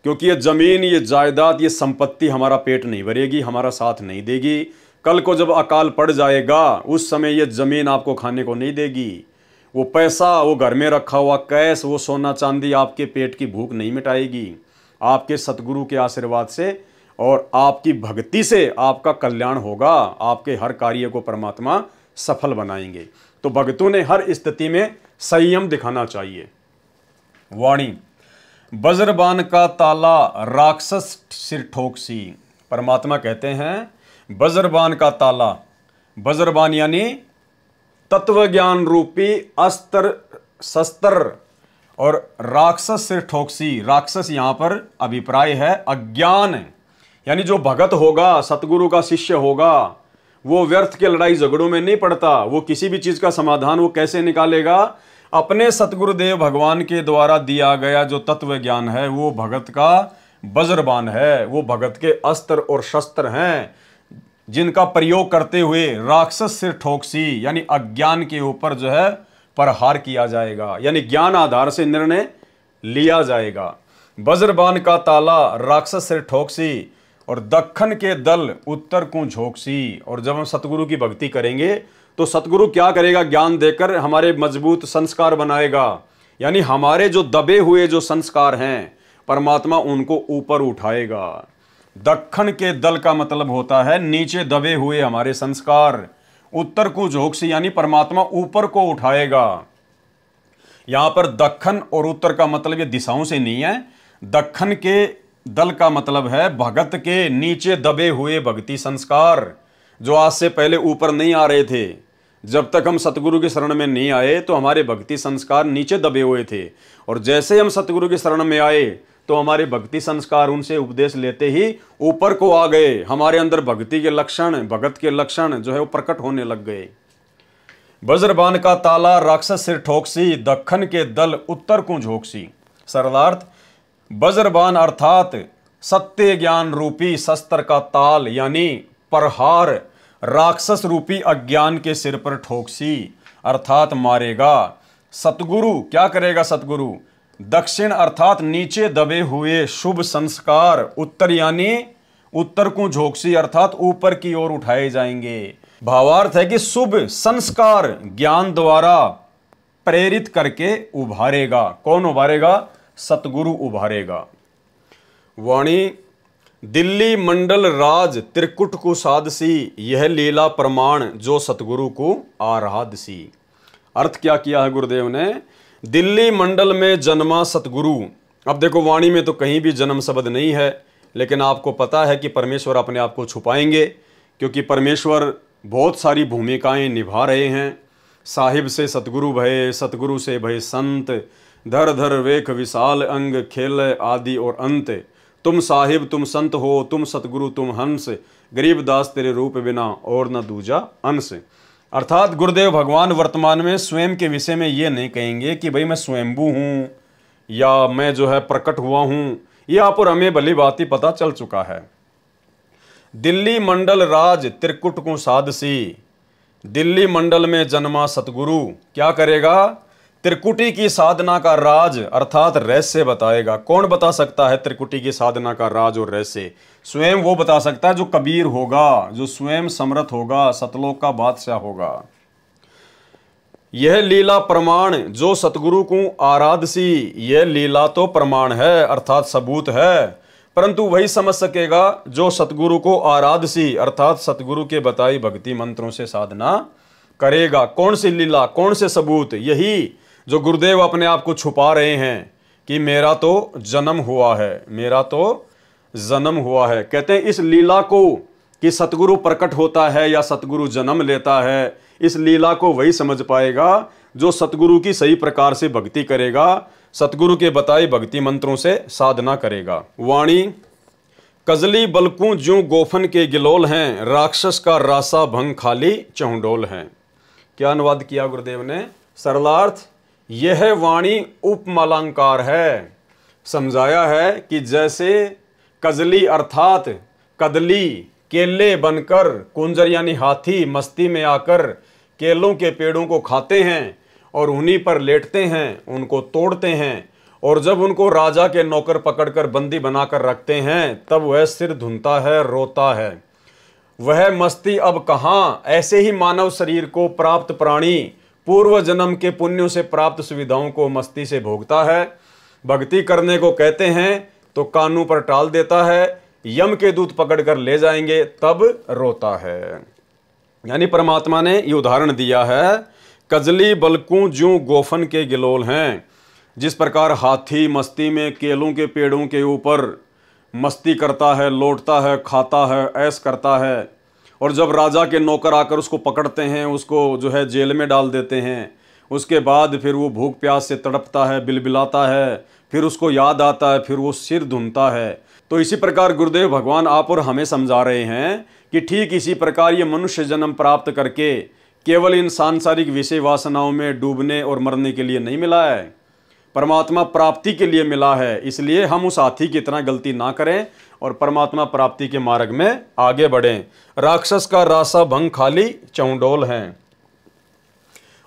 क्योंकि ये जमीन, ये जायदाद, ये संपत्ति हमारा पेट नहीं भरेगी, हमारा साथ नहीं देगी। कल को जब अकाल पड़ जाएगा उस समय ये जमीन आपको खाने को नहीं देगी। वो पैसा, वो घर में रखा हुआ कैश, वो सोना चांदी आपके पेट की भूख नहीं मिटाएगी। आपके सतगुरु के आशीर्वाद से और आपकी भक्ति से आपका कल्याण होगा। आपके हर कार्य को परमात्मा सफल बनाएंगे। तो भक्तों ने हर स्थिति में संयम दिखाना चाहिए। वाणी, वज्रबाण का ताला राक्षस सिर ठोकसी। परमात्मा कहते हैं वज्रबाण का ताला, वज्रबाण यानी तत्व ज्ञान रूपी अस्त्र शस्त्र, और राक्षस सिर ठोकसी, राक्षस यहां पर अभिप्राय है अज्ञान। यानी जो भगत होगा, सतगुरु का शिष्य होगा, वो व्यर्थ के लड़ाई झगड़ों में नहीं पड़ता। वो किसी भी चीज का समाधान वो कैसे निकालेगा? अपने सतगुरुदेव भगवान के द्वारा दिया गया जो तत्व ज्ञान है वो भगत का वज्रबाण है, वो भगत के अस्त्र और शस्त्र हैं, जिनका प्रयोग करते हुए राक्षस सिर ठोकसी यानी अज्ञान के ऊपर जो है प्रहार किया जाएगा, यानी ज्ञान आधार से निर्णय लिया जाएगा। वज्रबाण का ताला राक्षस सिर ठोकसी, और दक्खन के दल उत्तर को झोंकसी। और जब हम सतगुरु की भक्ति करेंगे तो सतगुरु क्या करेगा? ज्ञान देकर हमारे मजबूत संस्कार बनाएगा। यानी हमारे जो दबे हुए जो संस्कार हैं परमात्मा उनको ऊपर उठाएगा। दक्खन के दल का मतलब होता है नीचे दबे हुए हमारे संस्कार। उत्तर को झोंकसी यानी परमात्मा ऊपर को उठाएगा। यहां पर दक्खन और उत्तर का मतलब ये दिशाओं से नहीं है। दक्खन के दल का मतलब है भगत के नीचे दबे हुए भक्ति संस्कार, जो आज से पहले ऊपर नहीं आ रहे थे। जब तक हम सतगुरु की शरण में नहीं आए तो हमारे भक्ति संस्कार नीचे दबे हुए थे, और जैसे हम सतगुरु की शरण में आए तो हमारे भक्ति संस्कार उनसे उपदेश लेते ही ऊपर को आ गए। हमारे अंदर भक्ति के लक्षण, भगत के लक्षण जो है वो प्रकट होने लग गए। वज्रबाण का ताला राक्षस सिर ठोकसी, दक्खन के दल उत्तर को झोंकसी। सरलार्थ, वज्रबाण अर्थात सत्य ज्ञान रूपी शस्त्र का ताल यानी प्रहार राक्षस रूपी अज्ञान के सिर पर ठोकसी अर्थात मारेगा। सतगुरु क्या करेगा? सतगुरु दक्षिण अर्थात नीचे दबे हुए शुभ संस्कार, उत्तर यानी उत्तर को झोंकसी अर्थात ऊपर की ओर उठाए जाएंगे। भावार्थ है कि शुभ संस्कार ज्ञान द्वारा प्रेरित करके उभारेगा। कौन उभारेगा? सतगुरु उभारेगा। वाणी, दिल्ली मंडल राज त्रिकुट को साधसी, यह लीला प्रमाण जो सतगुरु को आराधसी। अर्थ क्या किया है गुरुदेव ने? दिल्ली मंडल में जन्मा सतगुरु। अब देखो वाणी में तो कहीं भी जन्म शब्द नहीं है, लेकिन आपको पता है कि परमेश्वर अपने आप को छुपाएंगे, क्योंकि परमेश्वर बहुत सारी भूमिकाएं निभा रहे हैं। साहिब से सतगुरु भये, सतगुरु से भये संत, धर धर वेख विशाल अंग, खेल आदि और अंत। तुम साहिब तुम संत हो, तुम सतगुरु तुम हंस, गरीबदास तेरे रूप बिना और न दूजा अंश। अर्थात गुरुदेव भगवान वर्तमान में स्वयं के विषय में ये नहीं कहेंगे कि भाई मैं स्वयंभू हूँ या मैं जो है प्रकट हुआ हूँ। ये आप और हमें भली बात ही पता चल चुका है। दिल्ली मंडल राज त्रिकुट को साधसी, दिल्ली मंडल में जन्मा सतगुरु क्या करेगा? त्रिकुटी की साधना का राज अर्थात रहस्य बताएगा। कौन बता सकता है त्रिकुटी की साधना का राज और रहस्य? स्वयं वो बता सकता है जो कबीर होगा, जो स्वयं समर्थ होगा, सतलोक का बादशाह होगा। यह लीला प्रमाण जो सतगुरु को आराधसी, यह लीला तो प्रमाण है अर्थात सबूत है, परंतु वही समझ सकेगा जो सतगुरु को आराधसी अर्थात सतगुरु के बताई भक्ति मंत्रों से साधना करेगा। कौन सी लीला, कौन से सबूत? यही जो गुरुदेव अपने आप को छुपा रहे हैं कि मेरा तो जन्म हुआ है, मेरा तो जन्म हुआ है। कहते हैं इस लीला को कि सतगुरु प्रकट होता है या सतगुरु जन्म लेता है, इस लीला को वही समझ पाएगा जो सतगुरु की सही प्रकार से भक्ति करेगा, सतगुरु के बताए भक्ति मंत्रों से साधना करेगा। वाणी, कजली बलकू ज्यों गोफन के गिलोल हैं, राक्षस का रासा भंग खाली चहुंडोल हैं। क्या अनुवाद किया गुरुदेव ने? सरलार्थ, यह वाणी उपमालंकार है। समझाया है कि जैसे कजली अर्थात कदली केले बनकर, कुंजर यानी हाथी मस्ती में आकर केलों के पेड़ों को खाते हैं और उन्हीं पर लेटते हैं, उनको तोड़ते हैं, और जब उनको राजा के नौकर पकड़कर बंदी बनाकर रखते हैं तब वह सिर धुनता है, रोता है। वह मस्ती अब कहाँ? ऐसे ही मानव शरीर को प्राप्त प्राणी पूर्व जन्म के पुण्यों से प्राप्त सुविधाओं को मस्ती से भोगता है। भक्ति करने को कहते हैं तो कानों पर टाल देता है, यम के दूत पकड़कर ले जाएंगे तब रोता है। यानी परमात्मा ने ये उदाहरण दिया है, कजली बलकू ज्यों गोफन के गिलोल हैं। जिस प्रकार हाथी मस्ती में केलों के पेड़ों के ऊपर मस्ती करता है, लौटता है, खाता है, ऐश करता है, और जब राजा के नौकर आकर उसको पकड़ते हैं, उसको जो है जेल में डाल देते हैं, उसके बाद फिर वो भूख प्यास से तड़पता है, बिलबिलाता है, फिर उसको याद आता है, फिर वो सिर धुनता है। तो इसी प्रकार गुरुदेव भगवान आप और हमें समझा रहे हैं कि ठीक इसी प्रकार ये मनुष्य जन्म प्राप्त करके केवल इन सांसारिक विषय वासनाओं में डूबने और मरने के लिए नहीं मिला है, परमात्मा प्राप्ति के लिए मिला है। इसलिए हम उस हाथी की तरह गलती ना करें और परमात्मा प्राप्ति के मार्ग में आगे बढ़ें। राक्षस का रासा भंग खाली चौंडोल हैं।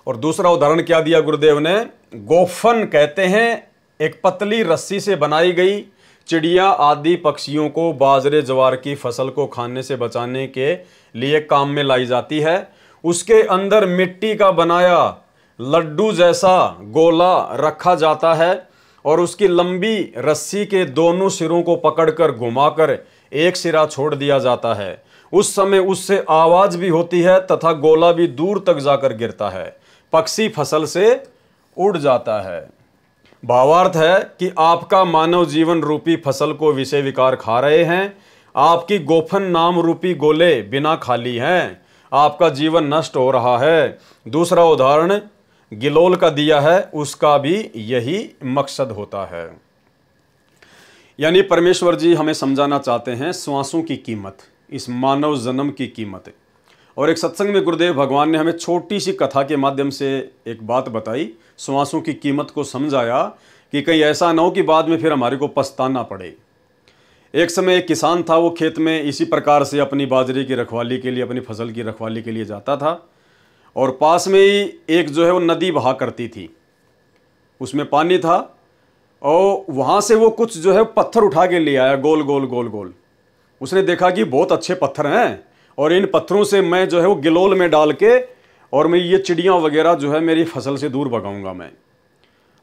और दूसरा उदाहरण क्या दिया गुरुदेव ने? गोफन कहते हैं एक पतली रस्सी से बनाई गई चिड़िया आदि पक्षियों को बाजरे ज्वार की फसल को खाने से बचाने के लिए काम में लाई जाती है। उसके अंदर मिट्टी का बनाया लड्डू जैसा गोला रखा जाता है और उसकी लंबी रस्सी के दोनों सिरों को पकड़कर घुमाकर एक सिरा छोड़ दिया जाता है। उस समय उससे आवाज भी होती है तथा गोला भी दूर तक जाकर गिरता है, पक्षी फसल से उड़ जाता है। भावार्थ है कि आपका मानव जीवन रूपी फसल को विषय विकार खा रहे हैं, आपकी गोफन नाम रूपी गोले बिना खाली हैं, आपका जीवन नष्ट हो रहा है। दूसरा उदाहरण गिलोल का दिया है, उसका भी यही मकसद होता है। यानी परमेश्वर जी हमें समझाना चाहते हैं श्वासों की कीमत, इस मानव जन्म की कीमत। और एक सत्संग में गुरुदेव भगवान ने हमें छोटी सी कथा के माध्यम से एक बात बताई, श्वासों की कीमत को समझाया कि कहीं ऐसा ना हो कि बाद में फिर हमारे को पछताना पड़े। एक समय एक किसान था, वो खेत में इसी प्रकार से अपनी बाजरे की रखवाली के लिए, अपनी फसल की रखवाली के लिए जाता था, और पास में ही एक जो है वो नदी बहा करती थी, उसमें पानी था, और वहाँ से वो कुछ जो है पत्थर उठा के ले आया, गोल गोल गोल गोल। उसने देखा कि बहुत अच्छे पत्थर हैं और इन पत्थरों से मैं जो है वो गिलोल में डाल के और मैं ये चिड़ियाँ वगैरह जो है मेरी फसल से दूर भगाऊंगा मैं।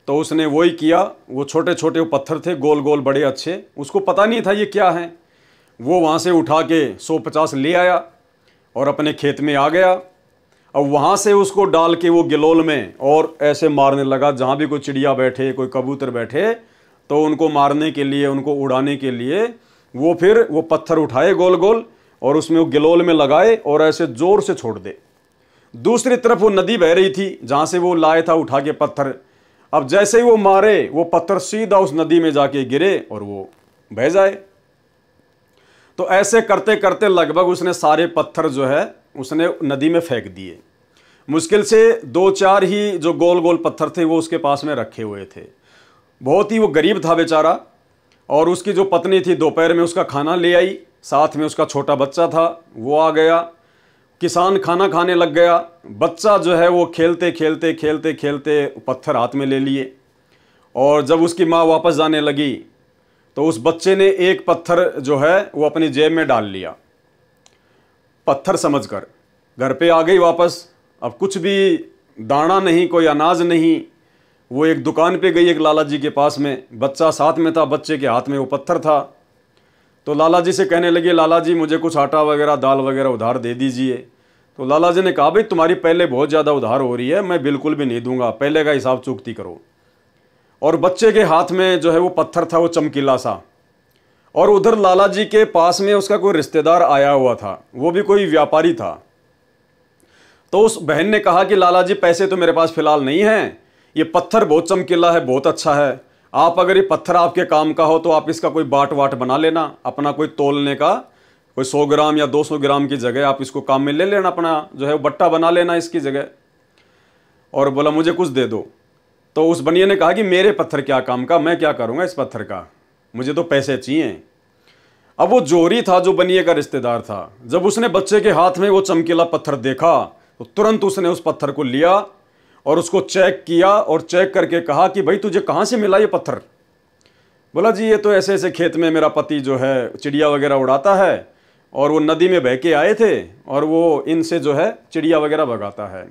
तो उसने वही किया। वो छोटे छोटे वो पत्थर थे, गोल गोल बड़े अच्छे, उसको पता नहीं था ये क्या है। वो वहाँ से उठा के 150 ले आया और अपने खेत में आ गया। अब वहाँ से उसको डाल के वो गिलोल में और ऐसे मारने लगा, जहाँ भी कोई चिड़िया बैठे, कोई कबूतर बैठे, तो उनको मारने के लिए, उनको उड़ाने के लिए वो फिर वो पत्थर उठाए गोल गोल और उसमें वो गिलोल में लगाए और ऐसे जोर से छोड़ दे। दूसरी तरफ वो नदी बह रही थी जहाँ से वो लाए था उठा के पत्थर। अब जैसे ही वो मारे, वो पत्थर सीधा उस नदी में जाके गिरे और वो बह जाए। तो ऐसे करते करते लगभग उसने सारे पत्थर जो है उसने नदी में फेंक दिए। मुश्किल से 2-4 ही जो गोल गोल पत्थर थे वो उसके पास में रखे हुए थे। बहुत ही वो गरीब था बेचारा। और उसकी जो पत्नी थी दोपहर में उसका खाना ले आई, साथ में उसका छोटा बच्चा था, वो आ गया। किसान खाना खाने लग गया, बच्चा जो है वो खेलते खेलते खेलते खेलते पत्थर हाथ में ले लिए। और जब उसकी माँ वापस जाने लगी तो उस बच्चे ने एक पत्थर जो है वो अपनी जेब में डाल लिया, पत्थर समझकर। घर पे आ गई वापस। अब कुछ भी दाना नहीं, कोई अनाज नहीं। वो एक दुकान पे गई, एक लाला जी के पास में, बच्चा साथ में था, बच्चे के हाथ में वो पत्थर था। तो लाला जी से कहने लगे, लाला जी मुझे कुछ आटा वगैरह, दाल वगैरह उधार दे दीजिए। तो लाला जी ने कहा, भाई तुम्हारी पहले बहुत ज़्यादा उधार हो रही है, मैं बिल्कुल भी नहीं दूंगा, पहले का हिसाब चुकती करो। और बच्चे के हाथ में जो है वो पत्थर था, वो चमकीला सा। और उधर लाला जी के पास में उसका कोई रिश्तेदार आया हुआ था, वो भी कोई व्यापारी था। तो उस बहन ने कहा कि लाला जी पैसे तो मेरे पास फिलहाल नहीं हैं, ये पत्थर बहुत चमकीला है, बहुत अच्छा है, आप अगर ये पत्थर आपके काम का हो तो आप इसका कोई बाट वाट बना लेना, अपना कोई तोलने का, कोई 100 ग्राम या 200 ग्राम की जगह आप इसको काम में ले लेना, अपना जो है बट्टा बना लेना इसकी जगह। और बोला मुझे कुछ दे दो। तो उस बनिए ने कहा कि मेरे पत्थर क्या काम का, मैं क्या करूँगा इस पत्थर का, मुझे तो पैसे चाहिए। अब वो जोरी था जो बनिए का रिश्तेदार था, जब उसने बच्चे के हाथ में वो चमकीला पत्थर देखा तो तुरंत उसने उस पत्थर को लिया और उसको चेक किया और चेक करके कहा कि भाई तुझे कहाँ से मिला ये पत्थर। बोला जी ये तो ऐसे ऐसे खेत में मेरा पति जो है चिड़िया वगैरह उड़ाता है और वो नदी में बह के आए थे और वो इनसे जो है चिड़िया वगैरह भगाता है।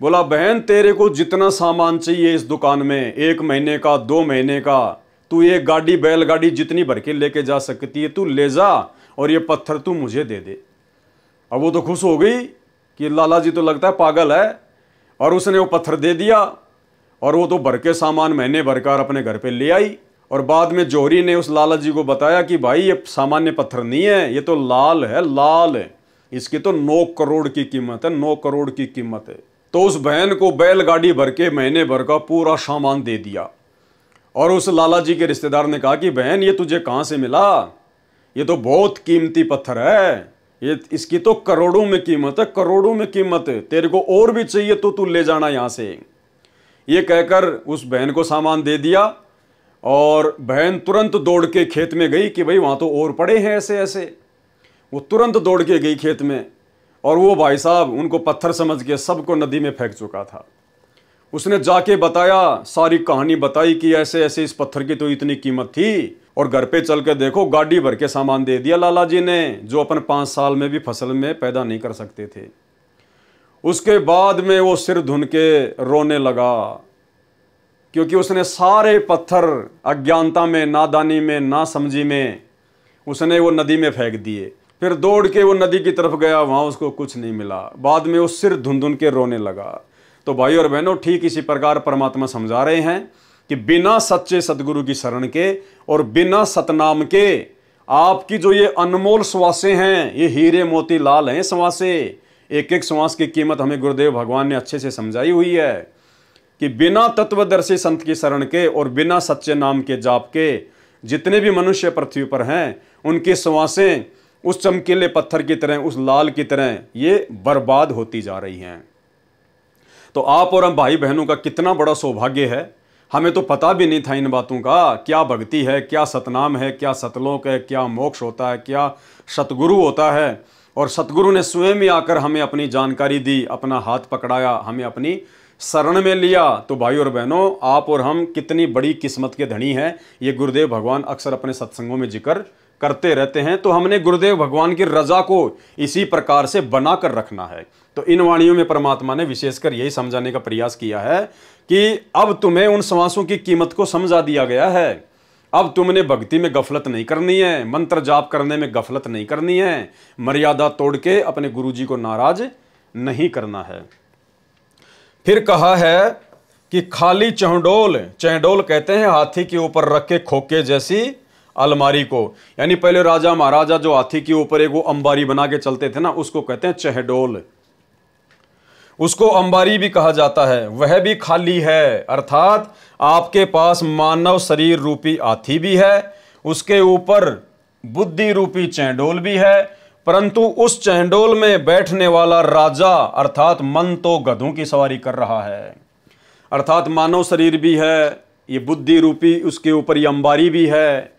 बोला बहन तेरे को जितना सामान चाहिए इस दुकान में, 1 महीने का, 2 महीने का, तू एक गाड़ी बैलगाड़ी जितनी भर के लेके जा सकती है तू ले जा और ये पत्थर तू मुझे दे दे। अब वो तो खुश हो गई कि लाला जी तो लगता है पागल है, और उसने वो पत्थर दे दिया और वो तो भर के सामान महीने भर कर अपने घर पे ले आई। और बाद में जोहरी ने उस लाला जी को बताया कि भाई ये सामान्य पत्थर नहीं है, ये तो लाल है, लाल है, इसकी तो 9 करोड़ की कीमत है, 9 करोड़ की कीमत है। तो उस बहन को बैलगाड़ी भर के महीने भर का पूरा सामान दे दिया। और उस लाला जी के रिश्तेदार ने कहा कि बहन ये तुझे कहाँ से मिला, ये तो बहुत कीमती पत्थर है, ये इसकी तो करोड़ों में कीमत है, करोड़ों में कीमत है, तेरे को और भी चाहिए तो तू ले जाना यहाँ से। ये कहकर उस बहन को सामान दे दिया और बहन तुरंत दौड़ के खेत में गई कि भाई वहाँ तो और पड़े हैं ऐसे ऐसे। वो तुरंत दौड़ के गई खेत में और वो भाई साहब उनको पत्थर समझ के सबको नदी में फेंक चुका था। उसने जाके बताया, सारी कहानी बताई कि ऐसे ऐसे इस पत्थर की तो इतनी कीमत थी, और घर पे चल के देखो गाड़ी भर के सामान दे दिया लाला जी ने, जो अपन 5 साल में भी फसल में पैदा नहीं कर सकते थे। उसके बाद में वो सिर धुन के रोने लगा क्योंकि उसने सारे पत्थर अज्ञानता में, नादानी में, नासमझी में उसने वो नदी में फेंक दिए। फिर दौड़ के वो नदी की तरफ गया, वहाँ उसको कुछ नहीं मिला। बाद में वो सिर धुन धुन के रोने लगा। तो भाई और बहनों ठीक इसी प्रकार परमात्मा समझा रहे हैं कि बिना सच्चे सदगुरु की शरण के और बिना सतनाम के आपकी जो ये अनमोल श्वासें हैं, ये हीरे मोती लाल हैं श्वासें। एक एक श्वास की कीमत हमें गुरुदेव भगवान ने अच्छे से समझाई हुई है कि बिना तत्वदर्शी संत की शरण के और बिना सच्चे नाम के जाप के जितने भी मनुष्य पृथ्वी पर हैं उनकी श्वासें उस चमकीले पत्थर की तरह, उस लाल की तरह ये बर्बाद होती जा रही हैं। तो आप और हम भाई बहनों का कितना बड़ा सौभाग्य है, हमें तो पता भी नहीं था इन बातों का, क्या भक्ति है, क्या सतनाम है, क्या सतलोक है, क्या मोक्ष होता है, क्या सतगुरु होता है। और सतगुरु ने स्वयं ही आकर हमें अपनी जानकारी दी, अपना हाथ पकड़ाया, हमें अपनी शरण में लिया। तो भाई और बहनों, आप और हम कितनी बड़ी किस्मत के धनी हैं, ये गुरुदेव भगवान अक्सर अपने सत्संगों में जिक्र करते रहते हैं। तो हमने गुरुदेव भगवान की रजा को इसी प्रकार से बनाकर रखना है। तो इन वाणियों में परमात्मा ने विशेषकर यही समझाने का प्रयास किया है कि अब तुम्हें उन श्वासों की कीमत को समझा दिया गया है। अब तुमने भक्ति में गफलत नहीं करनी है, मंत्र जाप करने में गफलत नहीं करनी है, मर्यादा तोड़ के अपने गुरुजी को नाराज नहीं करना है। फिर कहा है कि खाली चहडोल, चहडोल कहते हैं हाथी के ऊपर रख के खोके जैसी अलमारी को, यानी पहले राजा महाराजा जो हाथी के ऊपर एक वो अंबारी बना के चलते थे ना, उसको कहते हैं चहडोल। उसको अंबारी भी कहा जाता है, वह भी खाली है। अर्थात आपके पास मानव शरीर रूपी हाथी भी है, उसके ऊपर बुद्धि रूपी चहडोल भी है, परंतु उस चहडोल में बैठने वाला राजा अर्थात मन तो गधों की सवारी कर रहा है। अर्थात मानव शरीर भी है, ये बुद्धि रूपी उसके ऊपर ये अंबारी भी है,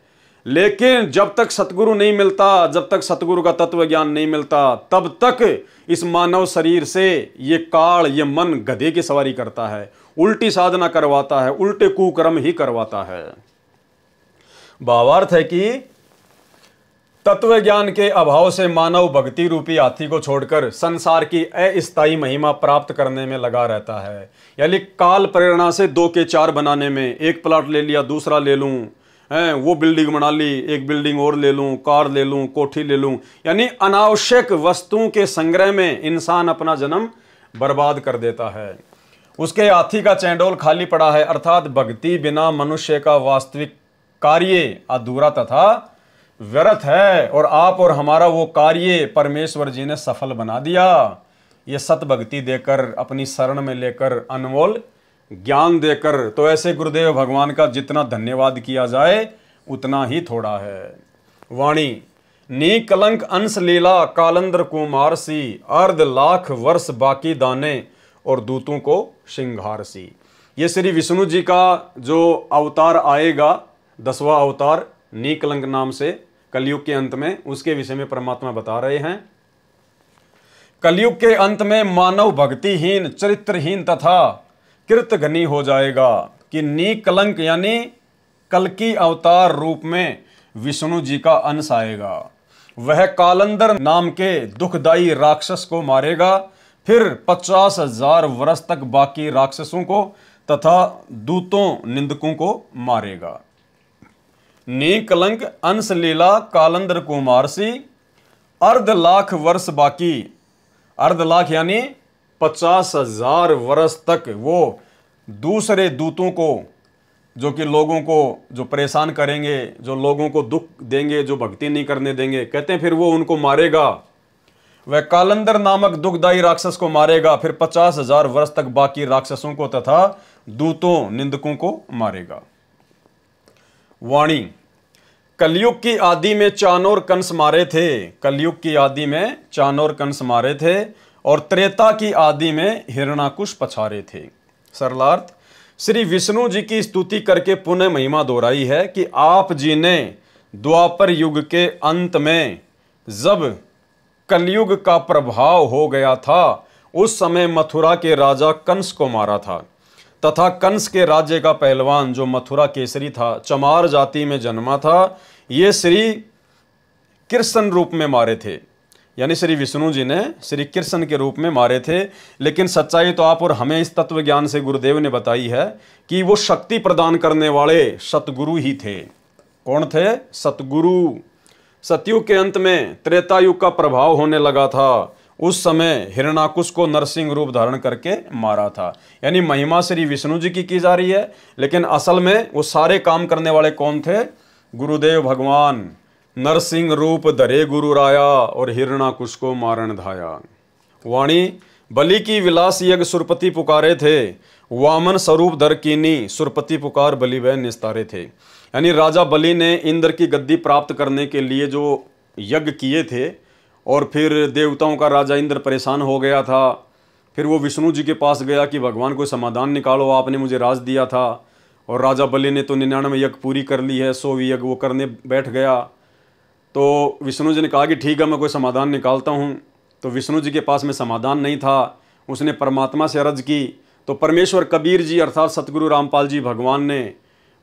लेकिन जब तक सतगुरु नहीं मिलता, जब तक सतगुरु का तत्व ज्ञान नहीं मिलता, तब तक इस मानव शरीर से ये काल, ये मन गधे की सवारी करता है, उल्टी साधना करवाता है, उल्टे कुकर्म ही करवाता है। भावार्थ है कि तत्व ज्ञान के अभाव से मानव भक्ति रूपी हाथी को छोड़कर संसार की अस्थायी महिमा प्राप्त करने में लगा रहता है। यानी काल प्रेरणा से 2 के 4 बनाने में, एक प्लॉट ले लिया दूसरा ले लूं, वो बिल्डिंग बना ली, एक बिल्डिंग और ले लूं, कार ले लूं, कोठी ले लूं, यानी अनावश्यक वस्तुओं के संग्रह में इंसान अपना जन्म बर्बाद कर देता है। उसके हाथी का चैंडोल खाली पड़ा है, अर्थात भक्ति बिना मनुष्य का वास्तविक कार्य अधूरा तथा व्यर्थ है। और आप और हमारा वो कार्य परमेश्वर जी ने सफल बना दिया, ये सत भक्ति देकर, अपनी शरण में लेकर, अनमोल ज्ञान देकर। तो ऐसे गुरुदेव भगवान का जितना धन्यवाद किया जाए उतना ही थोड़ा है। वाणी नी कलंक अंश लीला कालंदर कुमार सी, अर्ध लाख वर्ष बाकी दाने और दूतों को श्रृंगार सी। ये श्री विष्णु जी का जो अवतार आएगा, 10वां अवतार नी कलंक नाम से कलयुग के अंत में, उसके विषय में परमात्मा बता रहे हैं। कलयुग के अंत में मानव भक्तिहीन, चरित्रहीन तथा कृतघ्नी हो जाएगा कि नी कलंक यानी कल की अवतार रूप में विष्णु जी का अंश आएगा। वह कालंदर नाम के दुखदाई राक्षस को मारेगा, फिर 50,000 वर्ष तक बाकी राक्षसों को तथा दूतों निंदकों को मारेगा। नी कलंक अंश लीला कालंदर कुमारसी, अर्ध लाख वर्ष बाकी, अर्ध लाख यानी 50,000 वर्ष तक वो दूसरे दूतों को, जो कि लोगों को जो परेशान करेंगे, जो लोगों को दुख देंगे, जो भक्ति नहीं करने देंगे, कहते हैं फिर वो उनको मारेगा। वह कालंदर नामक दुखदाई राक्षस को मारेगा, फिर 50,000 वर्ष तक बाकी राक्षसों को तथा दूतों निंदकों को मारेगा। वाणी कलयुग की आदि में चाणोर कंस मारे थे, कलयुग की आदि में चाणोर कंस मारे थे और त्रेता की आदि में हिरणाकुश पछारे थे। सरलार्थ श्री विष्णु जी की स्तुति करके पुनः महिमा दोहराई है कि आप जी ने द्वापर युग के अंत में जब कलयुग का प्रभाव हो गया था, उस समय मथुरा के राजा कंस को मारा था तथा कंस के राज्य का पहलवान जो मथुरा केसरी था, चमार जाति में जन्मा था, ये श्री कृष्ण रूप में मारे थे। यानी श्री विष्णु जी ने श्री कृष्ण के रूप में मारे थे। लेकिन सच्चाई तो आप और हमें इस तत्व ज्ञान से गुरुदेव ने बताई है कि वो शक्ति प्रदान करने वाले सतगुरु ही थे। कौन थे? सतगुरु। सतयुग के अंत में त्रेता युग का प्रभाव होने लगा था, उस समय हिरणाकुश को नरसिंह रूप धारण करके मारा था। यानी महिमा श्री विष्णु जी की जा रही है, लेकिन असल में वो सारे काम करने वाले कौन थे? गुरुदेव भगवान। नरसिंह रूप धरे गुरु राया और हिरणाकुश को मारण धाया। वाणी बलि की विलास यज्ञ सुरपति पुकारे थे, वामन स्वरूप धर कीनी सुरपति पुकार बलि वह निस्तारे थे। यानी राजा बलि ने इंद्र की गद्दी प्राप्त करने के लिए जो यज्ञ किए थे, और फिर देवताओं का राजा इंद्र परेशान हो गया था। फिर वो विष्णु जी के पास गया कि भगवान कोई समाधान निकालो, आपने मुझे राज दिया था। और राजा बलि ने तो 99 यज्ञ पूरी कर ली है, 100वीं यज्ञ वो करने बैठ गया। तो विष्णु जी ने कहा कि ठीक है, मैं कोई समाधान निकालता हूँ। तो विष्णु जी के पास में समाधान नहीं था, उसने परमात्मा से अर्ज की। तो परमेश्वर कबीर जी अर्थात सतगुरु रामपाल जी भगवान ने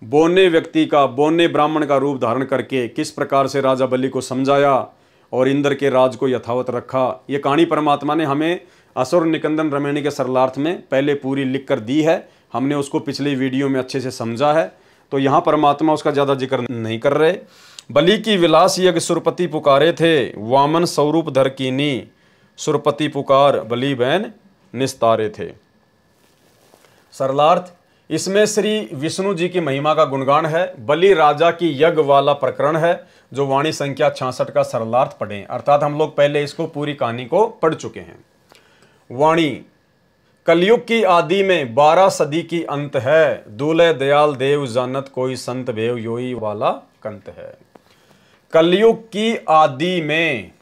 बोने व्यक्ति का, बोने ब्राह्मण का रूप धारण करके किस प्रकार से राजा बलि को समझाया और इंद्र के राज को यथावत रखा। ये कहानी परमात्मा ने हमें असुर निकंदन रमणी के सरलार्थ में पहले पूरी लिख कर दी है। हमने उसको पिछले वीडियो में अच्छे से समझा है, तो यहाँ परमात्मा उसका ज़्यादा जिक्र नहीं कर रहे। बलि की विलास यज्ञ सुरपति पुकारे थे, वामन स्वरूप धर कीनी, सुरपति पुकार बलि बैन निस्तारे थे। सरलार्थ, इसमें श्री विष्णु जी की महिमा का गुणगान है। बलि राजा की यज्ञ वाला प्रकरण है, जो वाणी संख्या 66 का सरलार्थ पढ़ें, अर्थात हम लोग पहले इसको पूरी कहानी को पढ़ चुके हैं। वाणी, कलयुग की आदि में 12 सदी की अंत है, दूल्हे दयाल देव जानत कोई संत भेव योई वाला कंत है। कलयुग की आदि में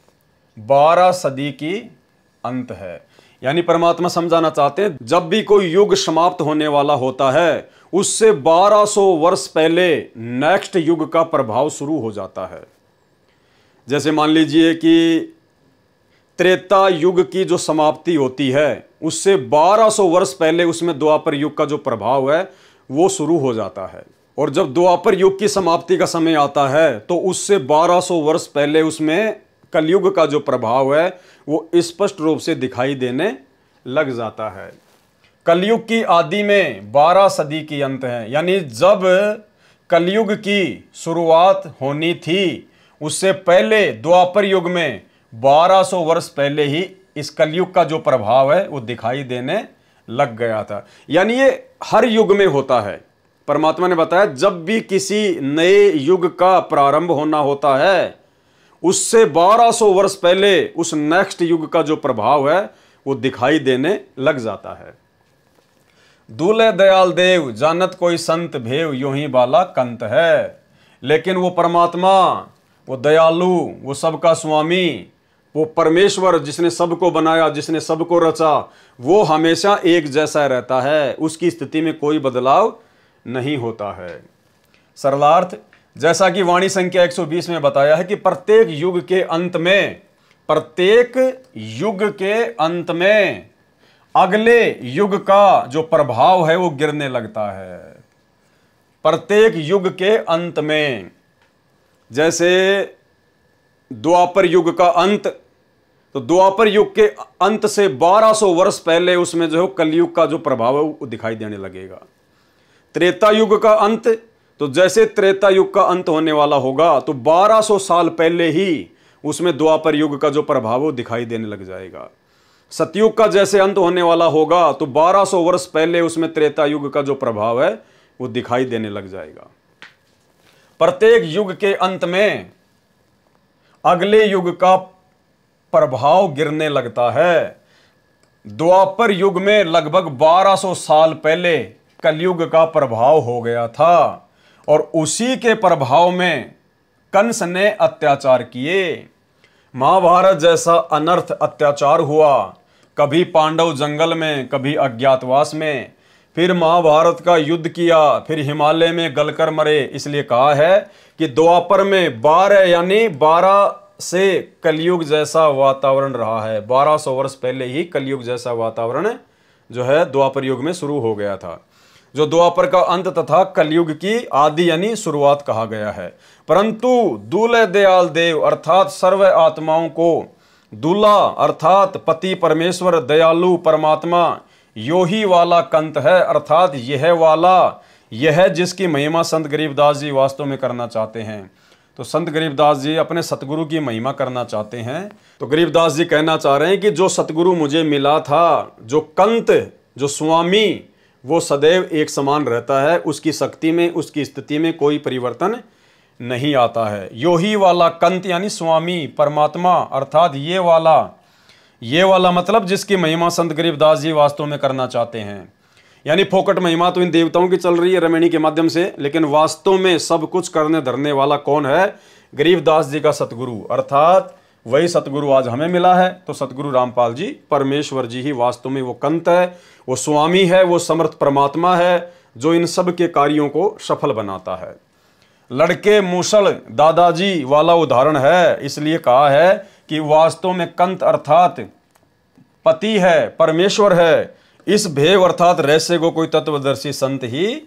12 सदी की अंत है, यानी परमात्मा समझाना चाहते हैं जब भी कोई युग समाप्त होने वाला होता है, उससे 1200 वर्ष पहले नेक्स्ट युग का प्रभाव शुरू हो जाता है। जैसे मान लीजिए कि त्रेता युग की जो समाप्ति होती है, उससे 1200 वर्ष पहले उसमें द्वापर युग का जो प्रभाव है वो शुरू हो जाता है। और जब द्वापर युग की समाप्ति का समय आता है, तो उससे 1200 वर्ष पहले उसमें कलयुग का जो प्रभाव है वो स्पष्ट रूप से दिखाई देने लग जाता है। कलयुग की आदि में 12 सदी की अंत है, यानी जब कलयुग की शुरुआत होनी थी, उससे पहले द्वापर युग में 1200 वर्ष पहले ही इस कलयुग का जो प्रभाव है वो दिखाई देने लग गया था। यानी ये हर युग में होता है। परमात्मा ने बताया जब भी किसी नए युग का प्रारंभ होना होता है, उससे 1200 वर्ष पहले उस नेक्स्ट युग का जो प्रभाव है वो दिखाई देने लग जाता है। दूल्हे दयाल देव जानत कोई संत भेव यूं ही बाला कंत है। लेकिन वो परमात्मा, वो दयालु, वो सबका स्वामी, वो परमेश्वर जिसने सबको बनाया, जिसने सबको रचा, वो हमेशा एक जैसा रहता है, उसकी स्थिति में कोई बदलाव नहीं होता है। सरलार्थ, जैसा कि वाणी संख्या 120 में बताया है कि प्रत्येक युग के अंत में अगले युग का जो प्रभाव है वो गिरने लगता है। प्रत्येक युग के अंत में, जैसे द्वापर युग का अंत, तो द्वापर युग के अंत से 1200 वर्ष पहले उसमें जो है कलयुग का जो प्रभाव है वो दिखाई देने लगेगा। त्रेता युग का अंत, तो जैसे त्रेता युग का अंत होने वाला होगा तो 1200 साल पहले ही उसमें द्वापर युग का जो प्रभाव वो दिखाई देने लग जाएगा। सतयुग का जैसे अंत होने वाला होगा तो 1200 वर्ष पहले उसमें त्रेता युग का जो प्रभाव है वो दिखाई देने लग जाएगा। प्रत्येक युग के अंत में अगले युग का प्रभाव गिरने लगता है। द्वापर युग में लगभग 1200 साल पहले कलयुग का प्रभाव हो गया था और उसी के प्रभाव में कंस ने अत्याचार किए। महाभारत जैसा अनर्थ अत्याचार हुआ, कभी पांडव जंगल में, कभी अज्ञातवास में, फिर महाभारत का युद्ध किया, फिर हिमालय में गलकर मरे। इसलिए कहा है कि द्वापर में 12 यानी 12 से कलयुग जैसा वातावरण रहा है। 1200 वर्ष पहले ही कलयुग जैसा वातावरण जो है द्वापर युग में शुरू हो गया था, जो द्वापर का अंत तथा कलयुग की आदि यानी शुरुआत कहा गया है। परंतु दूल्हे दयाल देव अर्थात सर्व आत्माओं को दूल्हा अर्थात पति परमेश्वर दयालु परमात्मा यो ही वाला कंत है, अर्थात यह वाला, यह जिसकी महिमा संत गरीबदास जी वास्तव में करना चाहते हैं। तो संत गरीबदास जी अपने सतगुरु की महिमा करना चाहते हैं। तो गरीबदास जी कहना चाह रहे हैं कि जो सतगुरु मुझे मिला था, जो कंत, जो स्वामी, वो सदैव एक समान रहता है, उसकी शक्ति में, उसकी स्थिति में कोई परिवर्तन नहीं आता है। यो ही वाला कंत यानी स्वामी परमात्मा, अर्थात ये वाला मतलब जिसकी महिमा संत गरीबदास जी वास्तव में करना चाहते हैं। यानी फोकट महिमा तो इन देवताओं की चल रही है रमणी के माध्यम से, लेकिन वास्तव में सब कुछ करने धरने वाला कौन है? गरीबदास जी का सतगुरु, अर्थात वही सतगुरु आज हमें मिला है। तो सतगुरु रामपाल जी परमेश्वर जी ही वास्तव में वो कंत है, वो स्वामी है, वो समर्थ परमात्मा है जो इन सब के कार्यों को सफल बनाता है। लड़के मूसल दादाजी वाला उदाहरण है, इसलिए कहा है कि वास्तव में कंत अर्थात पति है, परमेश्वर है। इस भेव अर्थात रहस्य को कोई तत्वदर्शी संत ही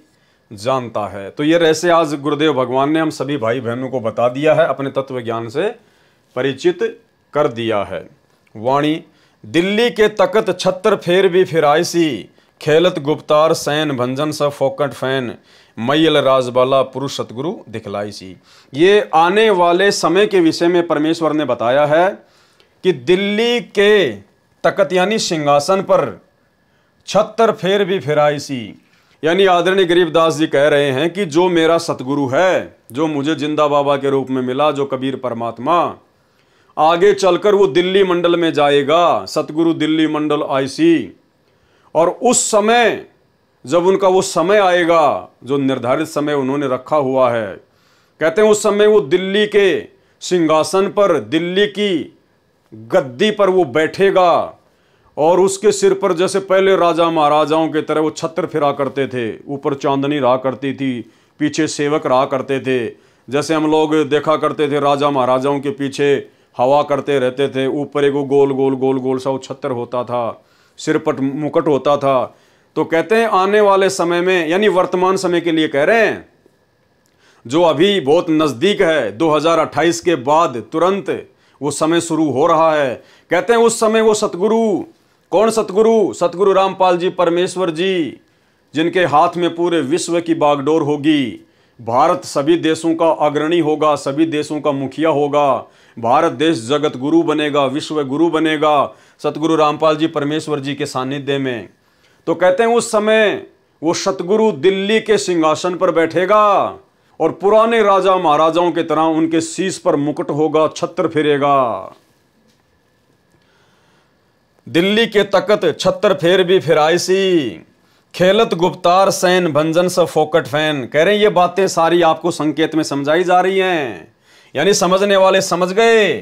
जानता है। तो ये रहस्य आज गुरुदेव भगवान ने हम सभी भाई बहनों को बता दिया है, अपने तत्व ज्ञान से परिचित कर दिया है। वाणी दिल्ली के तकत छत्र फेर भी फिराइसी, खेलत गुप्तार सैन भंजन स फोकट फैन, मैयल राजबाला पुरुष सतगुरु दिखलाई सी। ये आने वाले समय के विषय में परमेश्वर ने बताया है कि दिल्ली के तकत यानी सिंहासन पर छत्र फेर भी फिराई सी, यानी आदरणीय गरीबदास जी कह रहे हैं कि जो मेरा सतगुरु है, जो मुझे जिंदा बाबा के रूप में मिला, जो कबीर परमात्मा, आगे चलकर वो दिल्ली मंडल में जाएगा, सतगुरु दिल्ली मंडल आईसी। और उस समय जब उनका वो समय आएगा जो निर्धारित समय उन्होंने रखा हुआ है, कहते हैं उस समय वो दिल्ली के सिंहासन पर, दिल्ली की गद्दी पर वो बैठेगा और उसके सिर पर जैसे पहले राजा महाराजाओं की तरह वो छत्र फिरा करते थे, ऊपर चांदनी रहा करती थी, पीछे सेवक रहा करते थे। जैसे हम लोग देखा करते थे राजा महाराजाओं के पीछे हवा करते रहते थे, ऊपर एक गोल गोल गोल गोल सा वो छत्र होता था, सिर पर मुकुट होता था। तो कहते हैं आने वाले समय में, यानी वर्तमान समय के लिए कह रहे हैं, जो अभी बहुत नज़दीक है, 2028 के बाद तुरंत वो समय शुरू हो रहा है। कहते हैं उस समय वो सतगुरु, कौन सतगुरु? सतगुरु रामपाल जी परमेश्वर जी, जिनके हाथ में पूरे विश्व की बागडोर होगी। भारत सभी देशों का अग्रणी होगा, सभी देशों का मुखिया होगा, भारत देश जगत गुरु बनेगा, विश्व गुरु बनेगा सतगुरु रामपाल जी परमेश्वर जी के सानिध्य में। तो कहते हैं उस समय वो सतगुरु दिल्ली के सिंहासन पर बैठेगा और पुराने राजा महाराजाओं की तरह उनके शीश पर मुकुट होगा, छत्र फिरेगा। दिल्ली के तकत छत्र फेर भी फिराइसी, खेलत गुप्तार सैन भंजन स फोकट फैन। कह रहे हैं ये बातें सारी आपको संकेत में समझाई जा रही हैं, यानी समझने वाले समझ गए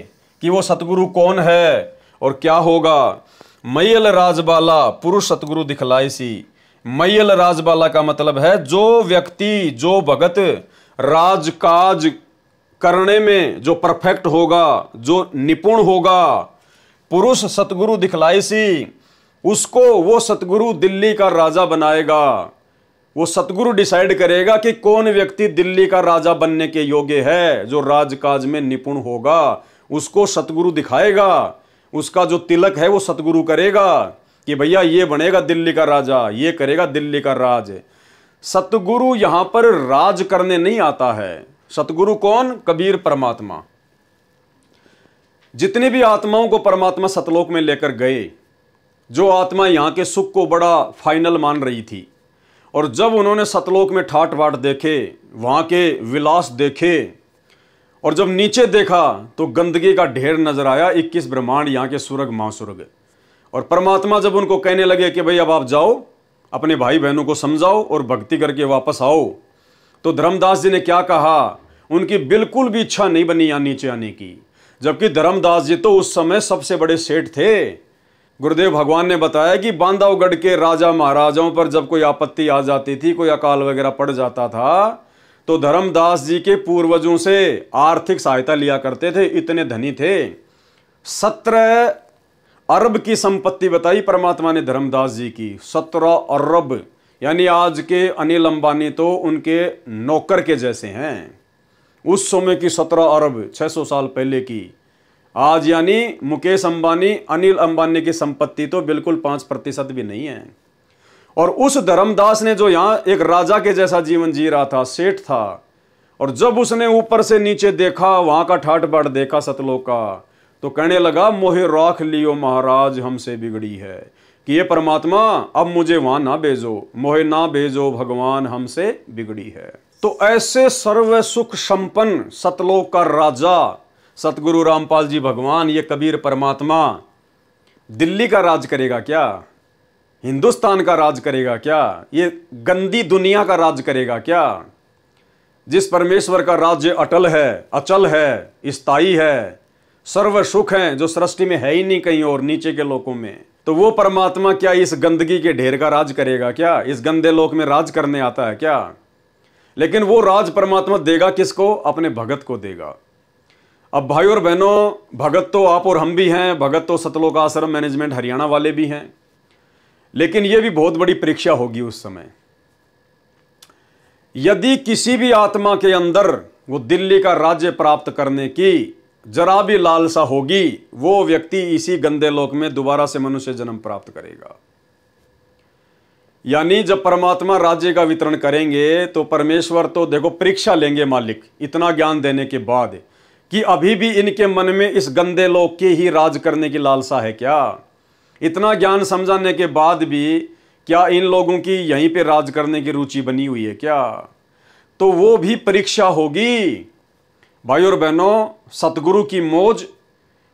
कि वो सतगुरु कौन है और क्या होगा। मैयल राजबाला पुरुष सतगुरु दिखलाई सी। मैयल राजबाला का मतलब है जो व्यक्ति, जो भगत राजकाज करने में जो परफेक्ट होगा, जो निपुण होगा, पुरुष सतगुरु दिखलाई सी, उसको वो सतगुरु दिल्ली का राजा बनाएगा। वो सतगुरु डिसाइड करेगा कि कौन व्यक्ति दिल्ली का राजा बनने के योग्य है, जो राजकाज में निपुण होगा उसको सतगुरु दिखाएगा। उसका जो तिलक है वो सतगुरु करेगा कि भैया ये बनेगा दिल्ली का राजा, ये करेगा दिल्ली का राज। सतगुरु यहां पर राज करने नहीं आता है। सतगुरु कौन? कबीर परमात्मा। जितनी भी आत्माओं को परमात्मा सतलोक में लेकर गए, जो आत्मा यहां के सुख को बड़ा फाइनल मान रही थी, और जब उन्होंने सतलोक में ठाट बाट देखे, वहां के विलास देखे, और जब नीचे देखा तो गंदगी का ढेर नजर आया, 21 ब्रह्मांड, यहाँ के सुरग महासुरग। और परमात्मा जब उनको कहने लगे कि भाई अब आप जाओ, अपने भाई बहनों को समझाओ और भक्ति करके वापस आओ, तो धर्मदास जी ने क्या कहा? उनकी बिल्कुल भी इच्छा नहीं बनी यहाँ नीचे आने की, जबकि धर्मदास जी तो उस समय सबसे बड़े सेठ थे। गुरुदेव भगवान ने बताया कि बांधवगढ़ के राजा महाराजाओं पर जब कोई आपत्ति आ जाती थी, कोई अकाल वगैरह पड़ जाता था, तो धर्मदास जी के पूर्वजों से आर्थिक सहायता लिया करते थे, इतने धनी थे। 17 अरब की संपत्ति बताई परमात्मा ने धर्मदास जी की, 17 अरब, यानी आज के अनिल अंबानी तो उनके नौकर के जैसे हैं। उस समय की 17 अरब 600 साल पहले की। आज यानी मुकेश अंबानी, अनिल अंबानी की संपत्ति तो बिल्कुल 5% भी नहीं है। और उस धर्मदास ने जो यहाँ एक राजा के जैसा जीवन जी रहा था, सेठ था, और जब उसने ऊपर से नीचे देखा, वहां का ठाट बाट देखा सतलोक का, तो कहने लगा मोहे राख लियो महाराज हमसे बिगड़ी है, कि ये परमात्मा अब मुझे वहां ना भेजो, मोहे ना भेजो भगवान हमसे बिगड़ी है। तो ऐसे सर्व सुख संपन्न सतलोक का राजा सतगुरु रामपाल जी भगवान, ये कबीर परमात्मा दिल्ली का राज करेगा क्या? हिंदुस्तान का राज करेगा क्या? ये गंदी दुनिया का राज करेगा क्या? जिस परमेश्वर का राज्य अटल है, अचल है, स्थायी है, सर्व सुख है, जो सृष्टि में है ही नहीं कहीं और नीचे के लोकों में, तो वो परमात्मा क्या इस गंदगी के ढेर का राज करेगा क्या? इस गंदे लोक में राज करने आता है क्या? लेकिन वो राज परमात्मा देगा किसको? अपने भगत को देगा। अब भाई और बहनों, भगत तो आप और हम भी हैं, भगत तो सतलोक आश्रम मैनेजमेंट हरियाणा वाले भी हैं, लेकिन ये भी बहुत बड़ी परीक्षा होगी उस समय। यदि किसी भी आत्मा के अंदर वो दिल्ली का राज्य प्राप्त करने की जरा भी लालसा होगी, वो व्यक्ति इसी गंदे लोक में दोबारा से मनुष्य जन्म प्राप्त करेगा। यानी जब परमात्मा राज्य का वितरण करेंगे तो परमेश्वर तो देखो परीक्षा लेंगे मालिक, इतना ज्ञान देने के बाद कि अभी भी इनके मन में इस गंदे लोक के ही राज करने की लालसा है क्या? इतना ज्ञान समझाने के बाद भी क्या इन लोगों की यहीं पे राज करने की रुचि बनी हुई है क्या? तो वो भी परीक्षा होगी। भाई और बहनों, सतगुरु की मौज,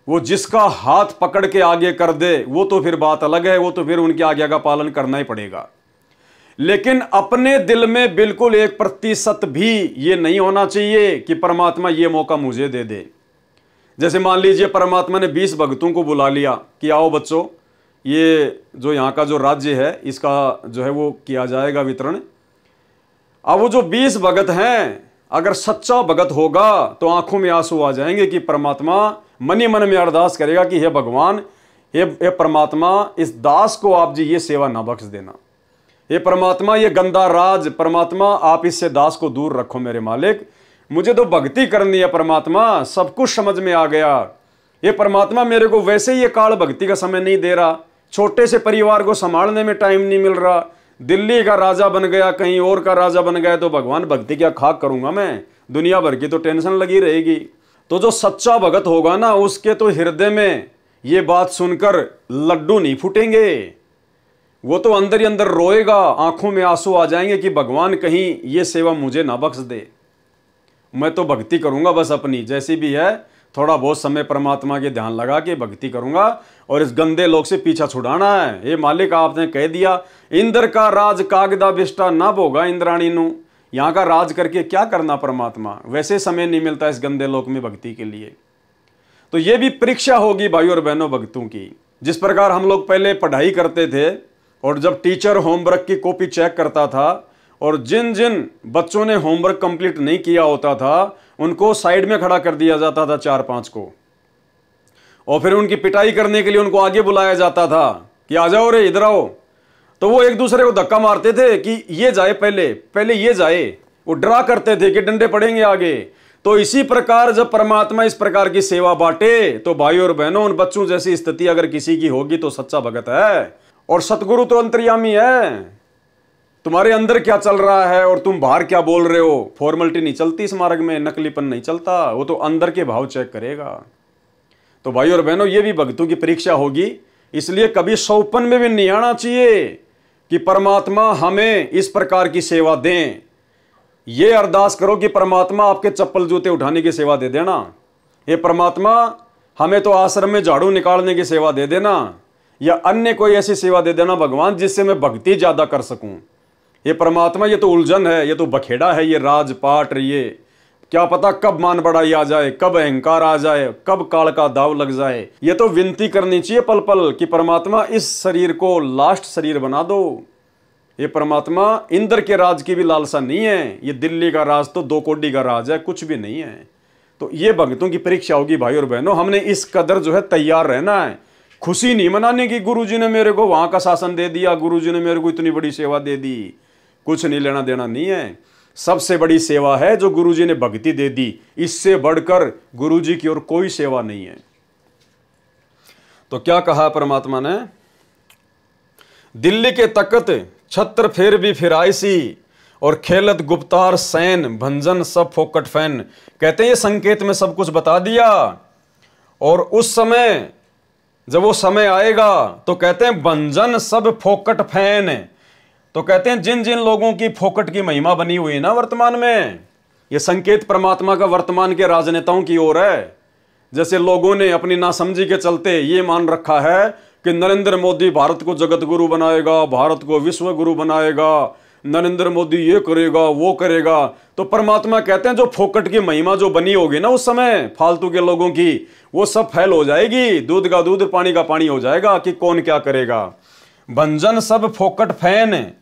वो जिसका हाथ पकड़ के आगे कर दे वो तो फिर बात अलग है, वो तो फिर उनकी आज्ञा का पालन करना ही पड़ेगा। लेकिन अपने दिल में बिल्कुल 1% भी ये नहीं होना चाहिए कि परमात्मा ये मौका मुझे दे दे। जैसे मान लीजिए परमात्मा ने 20 भक्तों को बुला लिया कि आओ बच्चों, ये जो यहाँ का जो राज्य है इसका जो है वो किया जाएगा वितरण। अब वो जो 20 भगत हैं, अगर सच्चा भगत होगा तो आंखों में आंसू आ जाएंगे कि परमात्मा मन ही मन में अरदास करेगा कि हे भगवान, हे परमात्मा, इस दास को आप जी ये सेवा ना बख्श देना। हे परमात्मा, ये गंदा राज, परमात्मा आप इससे दास को दूर रखो मेरे मालिक, मुझे तो भक्ति करनी है परमात्मा, सब कुछ समझ में आ गया। ये परमात्मा मेरे को वैसे ही ये काल भक्ति का समय नहीं दे रहा, छोटे से परिवार को संभालने में टाइम नहीं मिल रहा, दिल्ली का राजा बन गया, कहीं और का राजा बन गया, तो भगवान भक्ति क्या खाक करूंगा मैं? दुनिया भर की तो टेंशन लगी रहेगी। तो जो सच्चा भगत होगा ना, उसके तो हृदय में ये बात सुनकर लड्डू नहीं फूटेंगे, वो तो अंदर ही अंदर रोएगा, आंखों में आंसू आ जाएंगे कि भगवान कहीं ये सेवा मुझे ना बख्श दे, मैं तो भक्ति करूंगा बस अपनी जैसी भी है, थोड़ा बहुत समय परमात्मा के ध्यान लगा के भक्ति करूंगा और इस गंदे लोग से पीछा छुड़ाना है। ये मालिक आपने कह दिया, इंद्र का राज कागदा बिष्टा न भोगा इंद्राणी नु, यहाँ का राज करके क्या करना परमात्मा? वैसे समय नहीं मिलता इस गंदे लोक में भक्ति के लिए। तो ये भी परीक्षा होगी भाई और बहनों भक्तों की। जिस प्रकार हम लोग पहले पढ़ाई करते थे और जब टीचर होमवर्क की कॉपी चेक करता था और जिन जिन बच्चों ने होमवर्क कंप्लीट नहीं किया होता था उनको साइड में खड़ा कर दिया जाता था 4-5 को, और फिर उनकी पिटाई करने के लिए उनको आगे बुलाया जाता था कि आ जाओ रे, इधर आओ। तो वो एक दूसरे को धक्का मारते थे कि ये जाए पहले ये जाए, वो डरा करते थे कि डंडे पड़ेंगे आगे। तो इसी प्रकार जब परमात्मा इस प्रकार की सेवा बांटे तो भाई और बहनों, उन बच्चों जैसी स्थिति अगर किसी की होगी तो सच्चा भगत है। और सतगुरु तो अंतर्यामी है, तुम्हारे अंदर क्या चल रहा है और तुम बाहर क्या बोल रहे हो, फॉर्मेलिटी नहीं चलती इस मार्ग में, नकलीपन नहीं चलता, वो तो अंदर के भाव चेक करेगा। तो भाई और बहनों, ये भी भक्तों की परीक्षा होगी, इसलिए कभी सौपन में भी नहीं आना चाहिए कि परमात्मा हमें इस प्रकार की सेवा दें। ये अरदास करो कि परमात्मा आपके चप्पल जूते उठाने की सेवा दे देना, ये परमात्मा हमें तो आश्रम में झाड़ू निकालने की सेवा दे देना, या अन्य कोई ऐसी सेवा दे देना भगवान जिससे मैं भक्ति ज्यादा कर सकूं। ये परमात्मा, ये तो उलझन है, ये तो बखेड़ा है, ये राजपाट, ये क्या पता कब मान बढ़ाई आ जाए, कब अहंकार आ जाए, कब काल का दाव लग जाए। ये तो विनती करनी चाहिए पल पल कि परमात्मा इस शरीर को लास्ट शरीर बना दो। ये परमात्मा इंद्र के राज की भी लालसा नहीं है, ये दिल्ली का राज तो 2 कोड़ी का राज है, कुछ भी नहीं है। तो ये भक्तों की परीक्षा होगी भाई और बहनों। हमने इस कदर जो है तैयार रहना है, खुशी नहीं मनाने की गुरुजी ने मेरे को वहां का शासन दे दिया, गुरुजी ने मेरे को इतनी बड़ी सेवा दे दी, कुछ नहीं लेना देना नहीं है। सबसे बड़ी सेवा है जो गुरुजी ने भक्ति दे दी, इससे बढ़कर गुरुजी की और कोई सेवा नहीं है। तो क्या कहा परमात्मा ने, दिल्ली के तकत छत्र फेर भी फिराइसी और खेलत गुप्तार सैन भंजन सब फोकट फैन। कहते हैं ये संकेत में सब कुछ बता दिया, और उस समय जब वो समय आएगा तो कहते हैं भंजन सब फोकट फैन। तो कहते हैं जिन जिन लोगों की फोकट की महिमा बनी हुई है ना वर्तमान में, ये संकेत परमात्मा का वर्तमान के राजनेताओं की ओर है। जैसे लोगों ने अपनी नासमझी के चलते ये मान रखा है कि नरेंद्र मोदी भारत को जगत गुरु बनाएगा, भारत को विश्व गुरु बनाएगा, नरेंद्र मोदी ये करेगा वो करेगा। तो परमात्मा कहते हैं जो फोकट की महिमा जो बनी होगी ना उस समय फालतू के लोगों की, वो सब फैल हो जाएगी, दूध का दूध पानी का पानी हो जाएगा कि कौन क्या करेगा। भंजन सब फोकट फैन,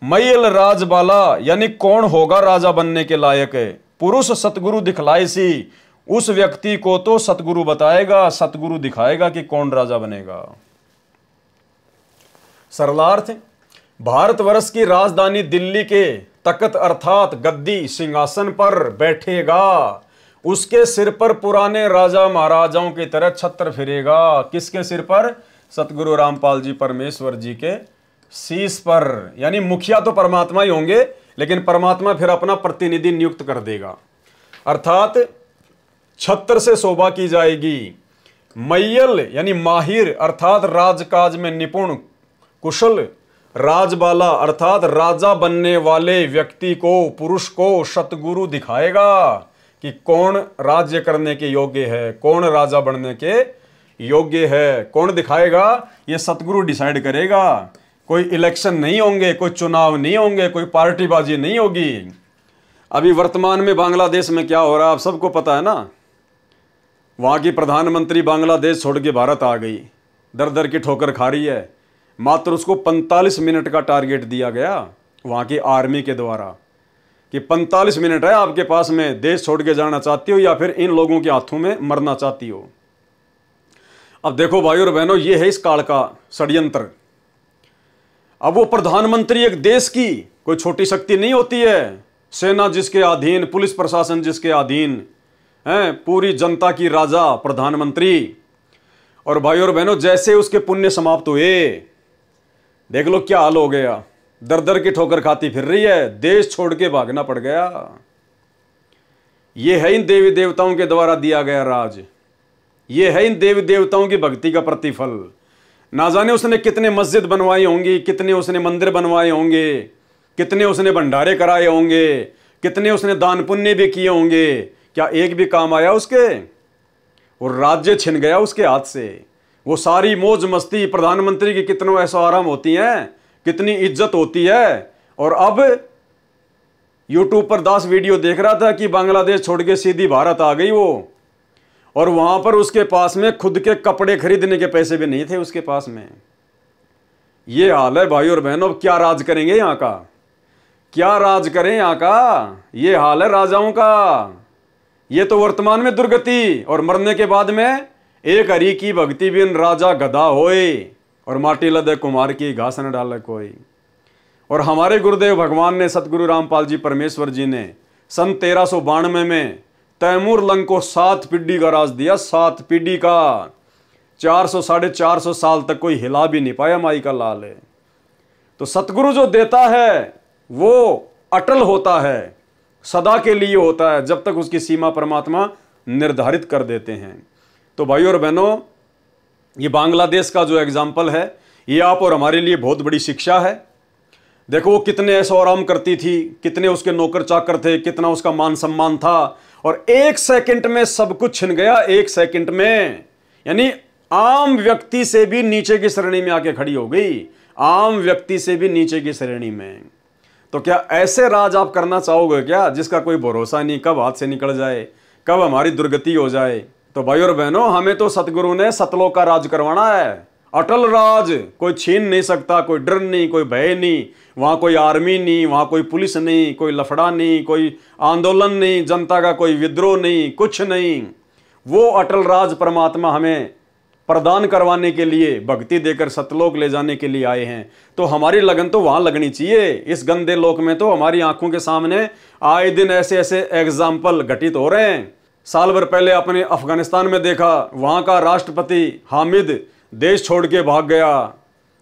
मैयल राजबाला, यानी कौन होगा राजा बनने के लायक। पुरुष सतगुरु दिखलाए सी, उस व्यक्ति को तो सतगुरु बताएगा, सतगुरु दिखाएगा कि कौन राजा बनेगा। सरलार्थ, भारतवर्ष की राजधानी दिल्ली के तख्त अर्थात गद्दी सिंहासन पर बैठेगा, उसके सिर पर पुराने राजा महाराजाओं की तरह छत्र फिरेगा। किसके सिर पर? सतगुरु रामपाल जी परमेश्वर जी के शीश पर। यानी मुखिया तो परमात्मा ही होंगे, लेकिन परमात्मा फिर अपना प्रतिनिधि नियुक्त कर देगा, अर्थात छत्र से शोभा की जाएगी। मैयल यानी माहिर अर्थात राजकाज में निपुण कुशल, राजबाला अर्थात राजा बनने वाले व्यक्ति को, पुरुष को सतगुरु दिखाएगा कि कौन राज्य करने के योग्य है, कौन राजा बनने के योग्य है। कौन दिखाएगा? ये सतगुरु डिसाइड करेगा। कोई इलेक्शन नहीं होंगे, कोई चुनाव नहीं होंगे, कोई पार्टीबाजी नहीं होगी। अभी वर्तमान में बांग्लादेश में क्या हो रहा है आप सबको पता है ना। वहाँ की प्रधानमंत्री बांग्लादेश छोड़ के भारत आ गई, दर दर की ठोकर खा रही है। मात्र उसको 45 मिनट का टारगेट दिया गया वहाँ की आर्मी के द्वारा कि 45 मिनट है आपके पास में, देश छोड़ के जाना चाहती हो या फिर इन लोगों के हाथों में मरना चाहती हो। अब देखो भाई और बहनों, ये है इस काल का षड्यंत्र। अब वो प्रधानमंत्री एक देश की कोई छोटी शक्ति नहीं होती है, सेना जिसके अधीन, पुलिस प्रशासन जिसके अधीन है, पूरी जनता की राजा प्रधानमंत्री। और भाई और बहनों, जैसे उसके पुण्य समाप्त हुए, देख लो क्या हाल हो गया, दर दर की ठोकर खाती फिर रही है, देश छोड़ के भागना पड़ गया। ये है इन देवी देवताओं के द्वारा दिया गया राज, ये है इन देवी देवताओं की भक्ति का प्रतिफल। ना जाने उसने कितने मस्जिद बनवाई होंगी, कितने उसने मंदिर बनवाए होंगे, कितने उसने भंडारे कराए होंगे, कितने उसने दान पुण्य भी किए होंगे, क्या एक भी काम आया उसके? और राज्य छिन गया उसके हाथ से। वो सारी मौज मस्ती प्रधानमंत्री की कितनों ऐसा आराम होती हैं, कितनी इज्जत होती है। और अब यूट्यूब पर 10 वीडियो देख रहा था कि बांग्लादेश छोड़ के सीधी भारत आ गई वो, और वहां पर उसके पास में खुद के कपड़े खरीदने के पैसे भी नहीं थे उसके पास में। ये हाल है भाई और बहनों। क्या राज करेंगे यहाँ का, क्या राज करें यहाँ का? ये हाल है राजाओं का। ये तो वर्तमान में दुर्गति, और मरने के बाद में एक हरि की भक्ति बिन राजा गधा होए, और माटी लदे कुमार की घास न डाले कोई। और हमारे गुरुदेव भगवान ने, सतगुरु रामपाल जी परमेश्वर जी ने सन 1392 में तैमूर लंग को 7 पीढ़ी का राज दिया, 7 पीढ़ी का। 400 साढ़े 400 साल तक कोई हिला भी नहीं पाया, माई का लाल है। तो सतगुरु जो देता है वो अटल होता है, सदा के लिए होता है, जब तक उसकी सीमा परमात्मा निर्धारित कर देते हैं। तो भाई और बहनों, ये बांग्लादेश का जो एग्जाम्पल है, ये आप और हमारे लिए बहुत बड़ी शिक्षा है। देखो वो कितने ऐशो आराम करती थी, कितने उसके नौकर चाकर थे, कितना उसका मान सम्मान था, और 1 सेकंड में सब कुछ छिन गया। 1 सेकंड में, यानी आम व्यक्ति से भी नीचे की श्रेणी में आके खड़ी हो गई, आम व्यक्ति से भी नीचे की श्रेणी में। तो क्या ऐसे राज आप करना चाहोगे क्या, जिसका कोई भरोसा नहीं, कब हाथ से निकल जाए, कब हमारी दुर्गति हो जाए? तो भाई और बहनों, हमें तो सतगुरु ने सतलोक का राज करवाना है, अटल राज। कोई छीन नहीं सकता, कोई डर नहीं, कोई भय नहीं, वहां कोई आर्मी नहीं, वहां कोई पुलिस नहीं, कोई लफड़ा नहीं, कोई आंदोलन नहीं, जनता का कोई विद्रोह नहीं, कुछ नहीं। वो अटल राज परमात्मा हमें प्रदान करवाने के लिए, भक्ति देकर सतलोक ले जाने के लिए आए हैं। तो हमारी लगन तो वहां लगनी चाहिए। इस गंदे लोक में तो हमारी आंखों के सामने आए दिन ऐसे ऐसे एग्जाम्पल घटित हो रहे हैं। साल भर पहले अपने अफगानिस्तान में देखा, वहां का राष्ट्रपति हामिद देश छोड़ के भाग गया,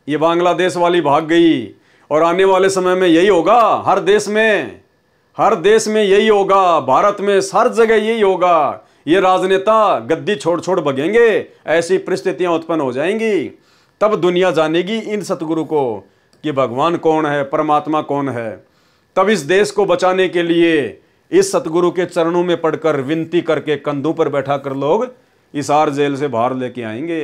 ये बांग्लादेश वाली भाग गई। और आने वाले समय में यही होगा, हर देश में यही होगा, भारत में हर जगह यही होगा। ये राजनेता गद्दी छोड़ छोड़ भगेंगे, ऐसी परिस्थितियां उत्पन्न हो जाएंगी। तब दुनिया जानेगी इन सतगुरु को कि भगवान कौन है, परमात्मा कौन है। तब इस देश को बचाने के लिए इस सतगुरु के चरणों में पढ़कर, विनती करके, कंधों पर बैठा कर लोग इस आर जेल से बाहर लेके आएंगे।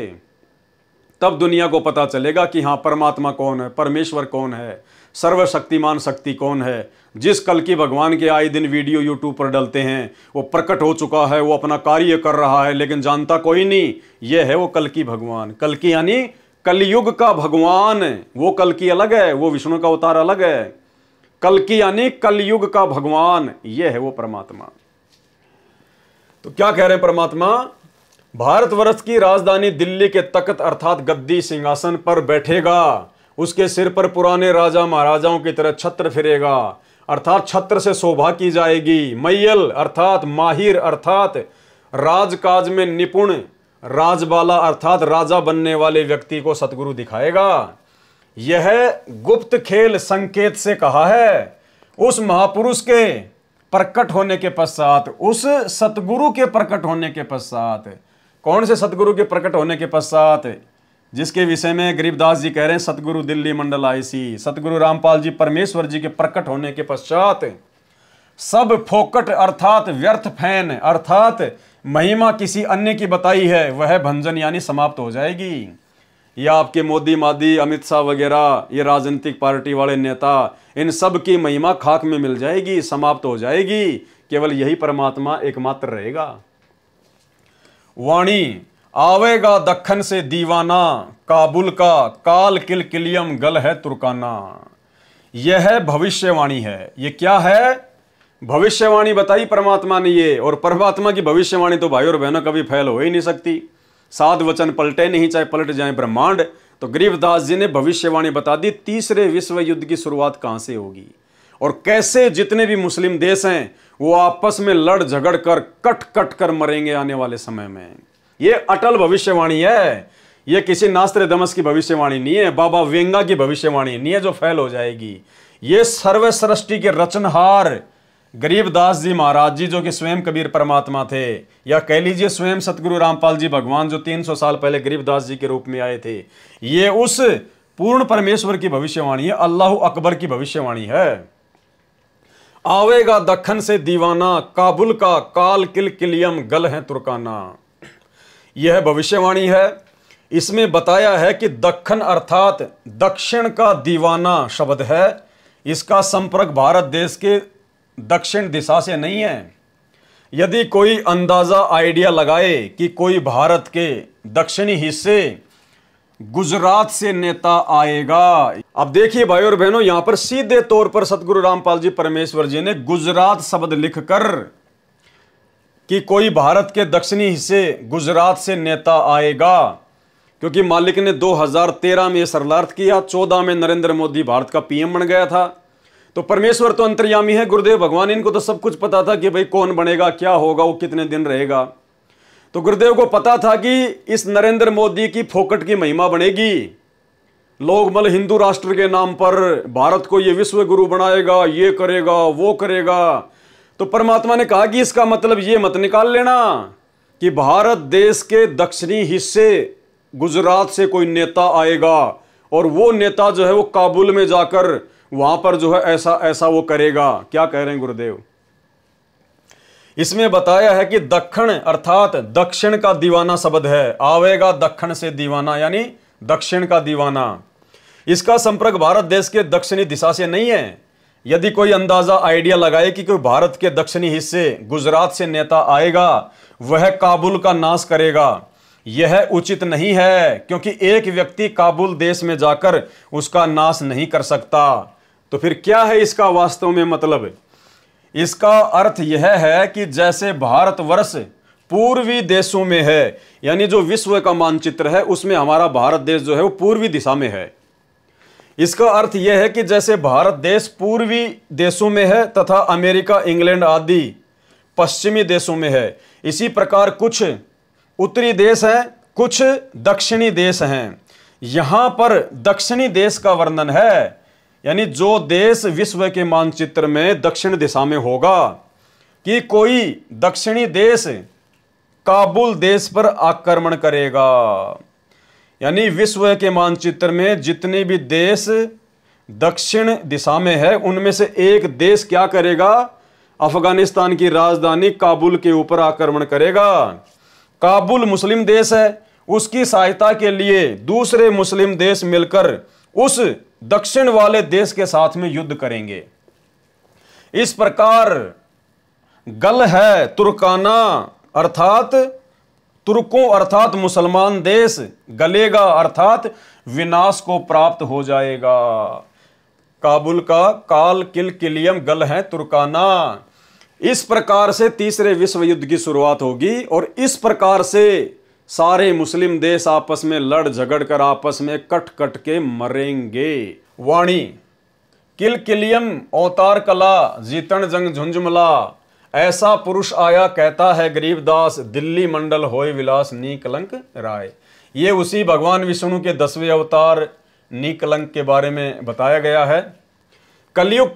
तब दुनिया को पता चलेगा कि हाँ, परमात्मा कौन है, परमेश्वर कौन है, सर्वशक्तिमान शक्ति कौन है। जिस कल की भगवान के आए दिन वीडियो यूट्यूब पर डलते हैं वो प्रकट हो चुका है, वो अपना कार्य कर रहा है, लेकिन जानता कोई नहीं। ये है वो कल की भगवान। कल की यानी कलयुग का भगवान। वो कल की अलग है, वो विष्णु का अवतार अलग है। कल की यानी कलयुग का भगवान, ये है वो परमात्मा। तो क्या कह रहे हैं परमात्मा? भारतवर्ष की राजधानी दिल्ली के तख्त अर्थात गद्दी सिंहासन पर बैठेगा, उसके सिर पर पुराने राजा महाराजाओं की तरह छत्र फिरेगा, अर्थात छत्र से शोभा की जाएगी। मैयल अर्थात माहिर अर्थात राजकाज में निपुण, राजबाला अर्थात राजा बनने वाले व्यक्ति को सतगुरु दिखाएगा। यह गुप्त खेल संकेत से कहा है। उस महापुरुष के प्रकट होने के पश्चात, उस सतगुरु के प्रकट होने के पश्चात, कौन से सतगुरु के प्रकट होने के पश्चात? जिसके विषय में गरीबदास जी कह रहे हैं सतगुरु दिल्ली मंडल आईसी, सतगुरु रामपाल जी परमेश्वर जी के प्रकट होने के पश्चात सब फोकट अर्थात व्यर्थ फैन अर्थात महिमा किसी अन्य की बताई है वह भंजन यानी समाप्त हो जाएगी। ये आपके मोदी मादी अमित शाह वगैरह ये राजनीतिक पार्टी वाले नेता, इन सब की महिमा खाक में मिल जाएगी, समाप्त हो जाएगी। केवल यही परमात्मा एकमात्र रहेगा। वाणी आवेगा दक्खन से दीवाना, काबुल का काल किलकिलियम गल है तुर्काना। यह भविष्यवाणी है। ये क्या है? भविष्यवाणी बताई परमात्मा ने ये। और परमात्मा की भविष्यवाणी तो भाई और बहनों कभी फैल हो ही नहीं सकती। सात वचन पलटे नहीं, चाहे पलट जाए ब्रह्मांड। तो गरीबदास जी ने भविष्यवाणी बता दी तीसरे विश्व युद्ध की शुरुआत कहां से होगी और कैसे जितने भी मुस्लिम देश हैं वो आपस में लड़ झगड़ कर कट कट कर मरेंगे आने वाले समय में। ये अटल भविष्यवाणी है। ये किसी नास्त्र दमस की भविष्यवाणी नहीं है, बाबा वेंगा की भविष्यवाणी नहीं है जो फैल हो जाएगी। ये सर्व सृष्टि के रचनहार गरीबदास जी महाराज जी, जो कि स्वयं कबीर परमात्मा थे, या कह लीजिए स्वयं सतगुरु रामपाल जी भगवान जो 300 साल पहले गरीबदास जी के रूप में आए थे, ये उस पूर्ण परमेश्वर की भविष्यवाणी है, अल्लाह अकबर की भविष्यवाणी है। आवेगा दक्खन से दीवाना, काबुल का काल किलकिलियम गल है तुर्काना। यह भविष्यवाणी है। इसमें बताया है कि दक्खन अर्थात दक्षिण का दीवाना शब्द है। इसका संपर्क भारत देश के दक्षिण दिशा से नहीं है। यदि कोई अंदाजा आइडिया लगाए कि कोई भारत के दक्षिणी हिस्से गुजरात से नेता आएगा। अब देखिए भाई और बहनों, यहां पर सीधे तौर पर सतगुरु रामपाल जी परमेश्वर जी ने गुजरात शब्द लिखकर कि कोई भारत के दक्षिणी हिस्से गुजरात से नेता आएगा, क्योंकि मालिक ने 2013 में यह शरणार्थ किया, 14 में नरेंद्र मोदी भारत का पीएम बन गया था। तो परमेश्वर तो अंतर्यामी है, गुरुदेव भगवान, इनको तो सब कुछ पता था कि भाई कौन बनेगा, क्या होगा, वो कितने दिन रहेगा। तो गुरुदेव को पता था कि इस नरेंद्र मोदी की फोकट की महिमा बनेगी। लोग मतलब हिंदू राष्ट्र के नाम पर भारत को ये विश्व गुरु बनाएगा, ये करेगा, वो करेगा। तो परमात्मा ने कहा कि इसका मतलब ये मत निकाल लेना कि भारत देश के दक्षिणी हिस्से गुजरात से कोई नेता आएगा और वो नेता जो है वो काबुल में जाकर वहां पर जो है ऐसा ऐसा वो करेगा। क्या कह रहे हैं गुरुदेव? इसमें बताया है कि दक्षिण अर्थात दक्षिण का दीवाना शब्द है। आवेगा दक्षिण से दीवाना यानी दक्षिण का दीवाना। इसका संपर्क भारत देश के दक्षिणी दिशा से नहीं है। यदि कोई अंदाजा आइडिया लगाए कि कोई भारत के दक्षिणी हिस्से गुजरात से नेता आएगा, वह काबुल का नाश करेगा, यह उचित नहीं है, क्योंकि एक व्यक्ति काबुल देश में जाकर उसका नाश नहीं कर सकता। तो फिर क्या है इसका वास्तव में मतलब? इसका अर्थ यह है कि जैसे भारतवर्ष पूर्वी देशों में है, यानी जो विश्व का मानचित्र है उसमें हमारा भारत देश जो है वो पूर्वी दिशा में है। इसका अर्थ यह है कि जैसे भारत देश पूर्वी देशों में है तथा अमेरिका, इंग्लैंड आदि पश्चिमी देशों में है, इसी प्रकार कुछ उत्तरी देश हैं, कुछ दक्षिणी देश हैं। यहां पर दक्षिणी देश का वर्णन है, यानी जो देश विश्व के मानचित्र में दक्षिण दिशा में होगा, कि कोई दक्षिणी देश काबुल देश पर आक्रमण करेगा। यानी विश्व के मानचित्र में जितने भी देश दक्षिण दिशा में है उनमें से एक देश क्या करेगा? अफगानिस्तान की राजधानी काबुल के ऊपर आक्रमण करेगा। काबुल मुस्लिम देश है उसकी सहायता के लिए दूसरे मुस्लिम देश मिलकर उस दक्षिण वाले देश के साथ में युद्ध करेंगे। इस प्रकार गल है तुर्काना अर्थात तुर्कों अर्थात मुसलमान देश गलेगा अर्थात विनाश को प्राप्त हो जाएगा। काबुल का काल किल किलियम गल है तुर्काना। इस प्रकार से तीसरे विश्व युद्ध की शुरुआत होगी और इस प्रकार से सारे मुस्लिम देश आपस में लड़ झगड़ कर आपस में कट कट के मरेंगे। वाणी किल किलियम अवतार कला जीतन जंग झुंझुमला, ऐसा पुरुष आया कहता है गरीबदास, दिल्ली मंडल होए विलास नी कलंक राय। ये उसी भगवान विष्णु के 10वें अवतार नी कलंक के बारे में बताया गया है। कलयुग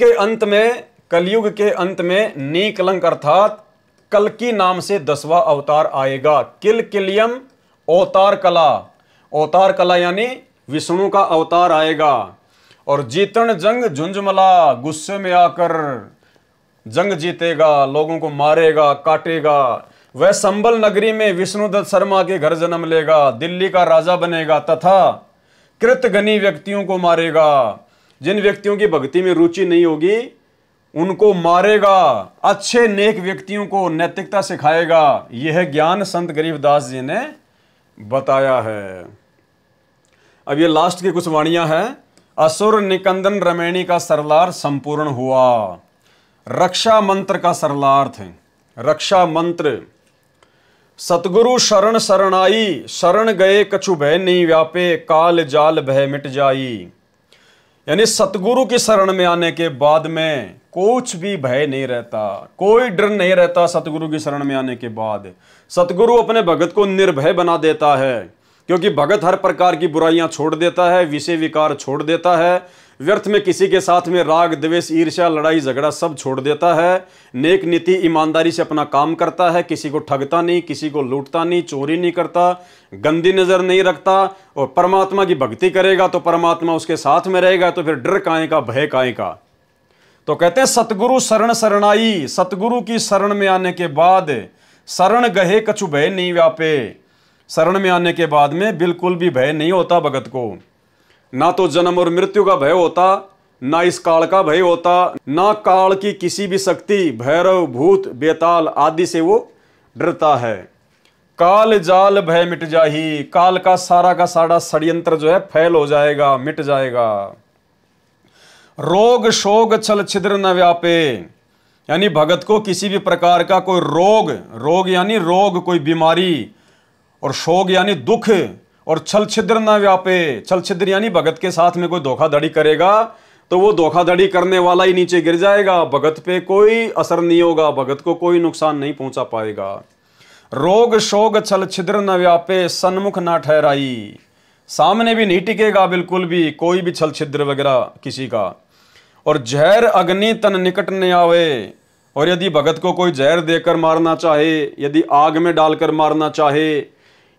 के अंत में नी कलंक अर्थात कल्कि नाम से 10वां अवतार आएगा। किल किलियम अवतार कला यानी विष्णु का अवतार आएगा। और जीतन जंग झुंझुमला, गुस्से में आकर जंग जीतेगा, लोगों को मारेगा काटेगा। वह संबल नगरी में विष्णुदत्त शर्मा के घर जन्म लेगा, दिल्ली का राजा बनेगा तथा कृतघ्नी व्यक्तियों को मारेगा। जिन व्यक्तियों की भक्ति में रुचि नहीं होगी उनको मारेगा, अच्छे नेक व्यक्तियों को नैतिकता सिखाएगा। यह ज्ञान संत गरीबदास जी ने बताया है। अब ये लास्ट की कुछ वाणियां हैं। असुर निकंदन रमैणी का सरलार संपूर्ण हुआ। रक्षा मंत्र का सरलार्थ है। रक्षा मंत्र सतगुरु शरण शरणाई, शरण गए कछु भय नहीं व्यापे, काल जाल भय मिट जाई। यानी सतगुरु की शरण में आने के बाद में कुछ भी भय नहीं रहता, कोई डर नहीं रहता। सतगुरु की शरण में आने के बाद सतगुरु अपने भगत को निर्भय बना देता है, क्योंकि भगत हर प्रकार की बुराइयां छोड़ देता है, विषय विकार छोड़ देता है, व्यर्थ में किसी के साथ में राग द्वेष ईर्ष्या लड़ाई झगड़ा सब छोड़ देता है। नेक नीति ईमानदारी से अपना काम करता है, किसी को ठगता नहीं, किसी को लूटता नहीं, चोरी नहीं करता, गंदी नजर नहीं रखता। और परमात्मा की भक्ति करेगा तो परमात्मा उसके साथ में रहेगा, तो फिर डर काहे का, भय काहे का। तो कहते हैं सतगुरु शरण शरणाई, सतगुरु की शरण में आने के बाद शरण गहे कछु भय नहीं व्यापे। शरण में आने के बाद में बिल्कुल भी भय नहीं होता भगत को। ना तो जन्म और मृत्यु का भय होता, ना इस काल का भय होता, ना काल की किसी भी शक्ति भैरव भूत बेताल आदि से वो डरता है। काल जाल भय मिट जाही, काल का सारा षड्यंत्र जो है फैल हो जाएगा, मिट जाएगा। रोग शोग छल छिद्र न व्यापे, यानी भगत को किसी भी प्रकार का कोई रोग यानी रोग कोई बीमारी, और शोग यानी दुख, और छल छिद्र न व्यापे। छल छिद्र यानी भगत के साथ में कोई धोखाधड़ी करेगा तो वो धोखाधड़ी करने वाला ही नीचे गिर जाएगा, भगत पे कोई असर नहीं होगा, भगत को कोई नुकसान नहीं पहुंचा पाएगा। रोग शोग छल छिद्र न व्यापे, सन्मुख ना ठहराई, सामने भी नहीं टिकेगा बिल्कुल भी कोई भी छल छिद्र वगैरह किसी का। और जहर अग्नि तन निकट न आवे, और यदि भगत को कोई जहर देकर मारना चाहे, यदि आग में डालकर मारना चाहे,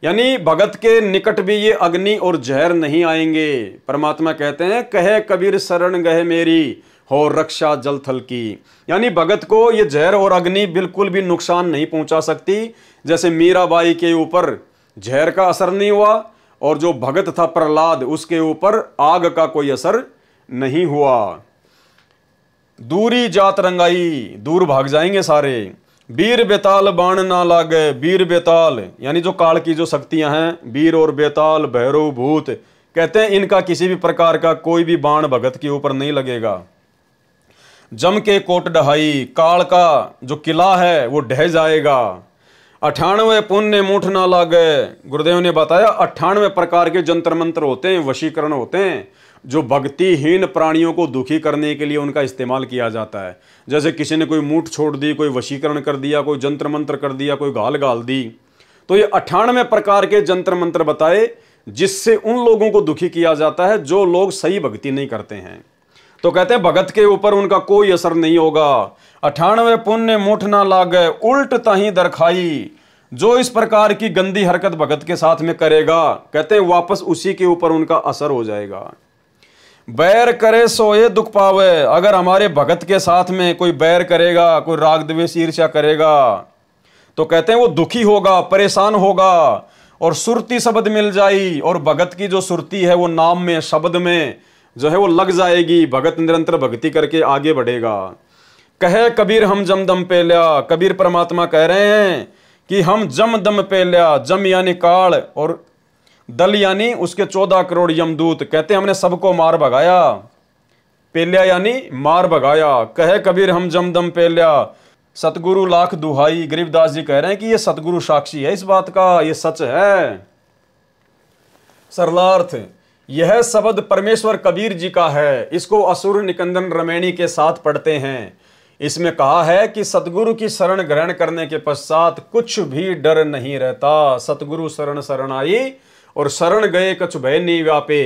यानी भगत के निकट भी ये अग्नि और जहर नहीं आएंगे। परमात्मा कहते हैं कहे कबीर शरण गए मेरी, हो रक्षा जल थल की, यानी भगत को ये जहर और अग्नि बिल्कुल भी नुकसान नहीं पहुंचा सकती। जैसे मीराबाई के ऊपर जहर का असर नहीं हुआ और जो भगत था प्रहलाद उसके ऊपर आग का कोई असर नहीं हुआ। दूरी जात रंगाई, दूर भाग जाएंगे सारे। वीर बेताल बाण ना लागे, वीर बेताल यानी जो काल की जो शक्तियां हैं, वीर और बेताल भैरव भूत, कहते हैं इनका किसी भी प्रकार का कोई भी बाण भगत के ऊपर नहीं लगेगा। जम के कोट ढहाई, काल का जो किला है वो ढह जाएगा। 98 पुण्य मूठ ना लागे, गुरुदेव ने बताया 98 प्रकार के जंतर मंत्र होते हैं, वशीकरण होते हैं, जो भक्तिहीन प्राणियों को दुखी करने के लिए उनका इस्तेमाल किया जाता है। जैसे किसी ने कोई मूठ छोड़ दी, कोई वशीकरण कर दिया, कोई जंत्र मंत्र कर दिया, कोई गाल गाल दी, तो ये 98 प्रकार के जंत्र मंत्र बताए जिससे उन लोगों को दुखी किया जाता है जो लोग सही भक्ति नहीं करते हैं। तो कहते हैं भगत के ऊपर उनका कोई असर नहीं होगा। 98 पुण्य मूठ ना लागे, उल्ट ताही दरखाई, जो इस प्रकार की गंदी हरकत भगत के साथ में करेगा, कहते हैं वापस उसी के ऊपर उनका असर हो जाएगा। बैर करे सोए दुख पावे, अगर हमारे भगत के साथ में कोई बैर करेगा, कोई राग द्वेष ईर्ष्या करेगा, तो कहते हैं वो दुखी होगा, परेशान होगा, और सुरती शब्द मिल जाई, और भगत की जो सुरती है वो नाम में, शब्द में जो है वो लग जाएगी। भगत निरंतर भक्ति करके आगे बढ़ेगा। कहे कबीर हम जम दम पे लिया, कबीर परमात्मा कह रहे हैं कि हम जम दम पे लिया। जम यानी काल और दल यानी उसके 14 करोड़ यमदूत। कहते हमने सबको मार भगाया, पेल्या यानी मार भगाया। कहे कबीर हम जम दम पेल्या, सतगुरु लाख दुहाई। गरीबदास जी कह रहे हैं कि ये सतगुरु साक्षी है इस बात का, ये सच है। सरलार्थ, यह शब्द परमेश्वर कबीर जी का है। इसको असुर निकंदन रमैनी के साथ पढ़ते हैं। इसमें कहा है कि सतगुरु की शरण ग्रहण करने के पश्चात कुछ भी डर नहीं रहता। सतगुरु शरण शरण आई और शरण गए कछु भय नहीं व्यापे।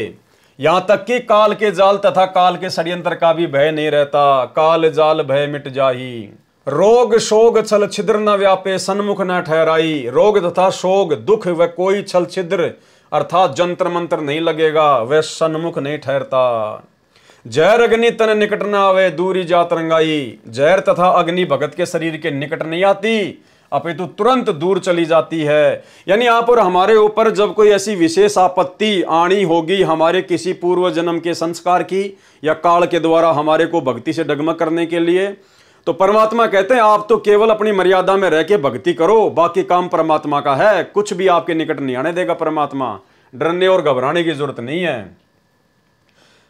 यहां तक कि काल के जाल तथा काल के षड्यंत्र का भी भय नहीं रहता। काल जाल भय मिट जाही, रोग शोग छल छिद्र न व्यापे, सन्मुख न ठहराई। रोग तथा शोग, दुख व कोई छल छिद्र अर्थात जंत्र मंत्र नहीं लगेगा, वह सन्मुख नहीं ठहरता। जहर अग्नि तन निकट न आवे, दूरी जात रंगाई। जहर तथा अग्नि भगत के शरीर के निकट नहीं आती, अपितु तुरंत दूर चली जाती है। यानी आप और हमारे ऊपर जब कोई ऐसी विशेष आपत्ति आनी होगी, हमारे किसी पूर्व जन्म के संस्कार की या काल के द्वारा हमारे को भक्ति से डगमग करने के लिए, तो परमात्मा कहते हैं आप तो केवल अपनी मर्यादा में रह के भक्ति करो, बाकी काम परमात्मा का है। कुछ भी आपके निकट नहीं आने देगा परमात्मा। डरने और घबराने की जरूरत नहीं है।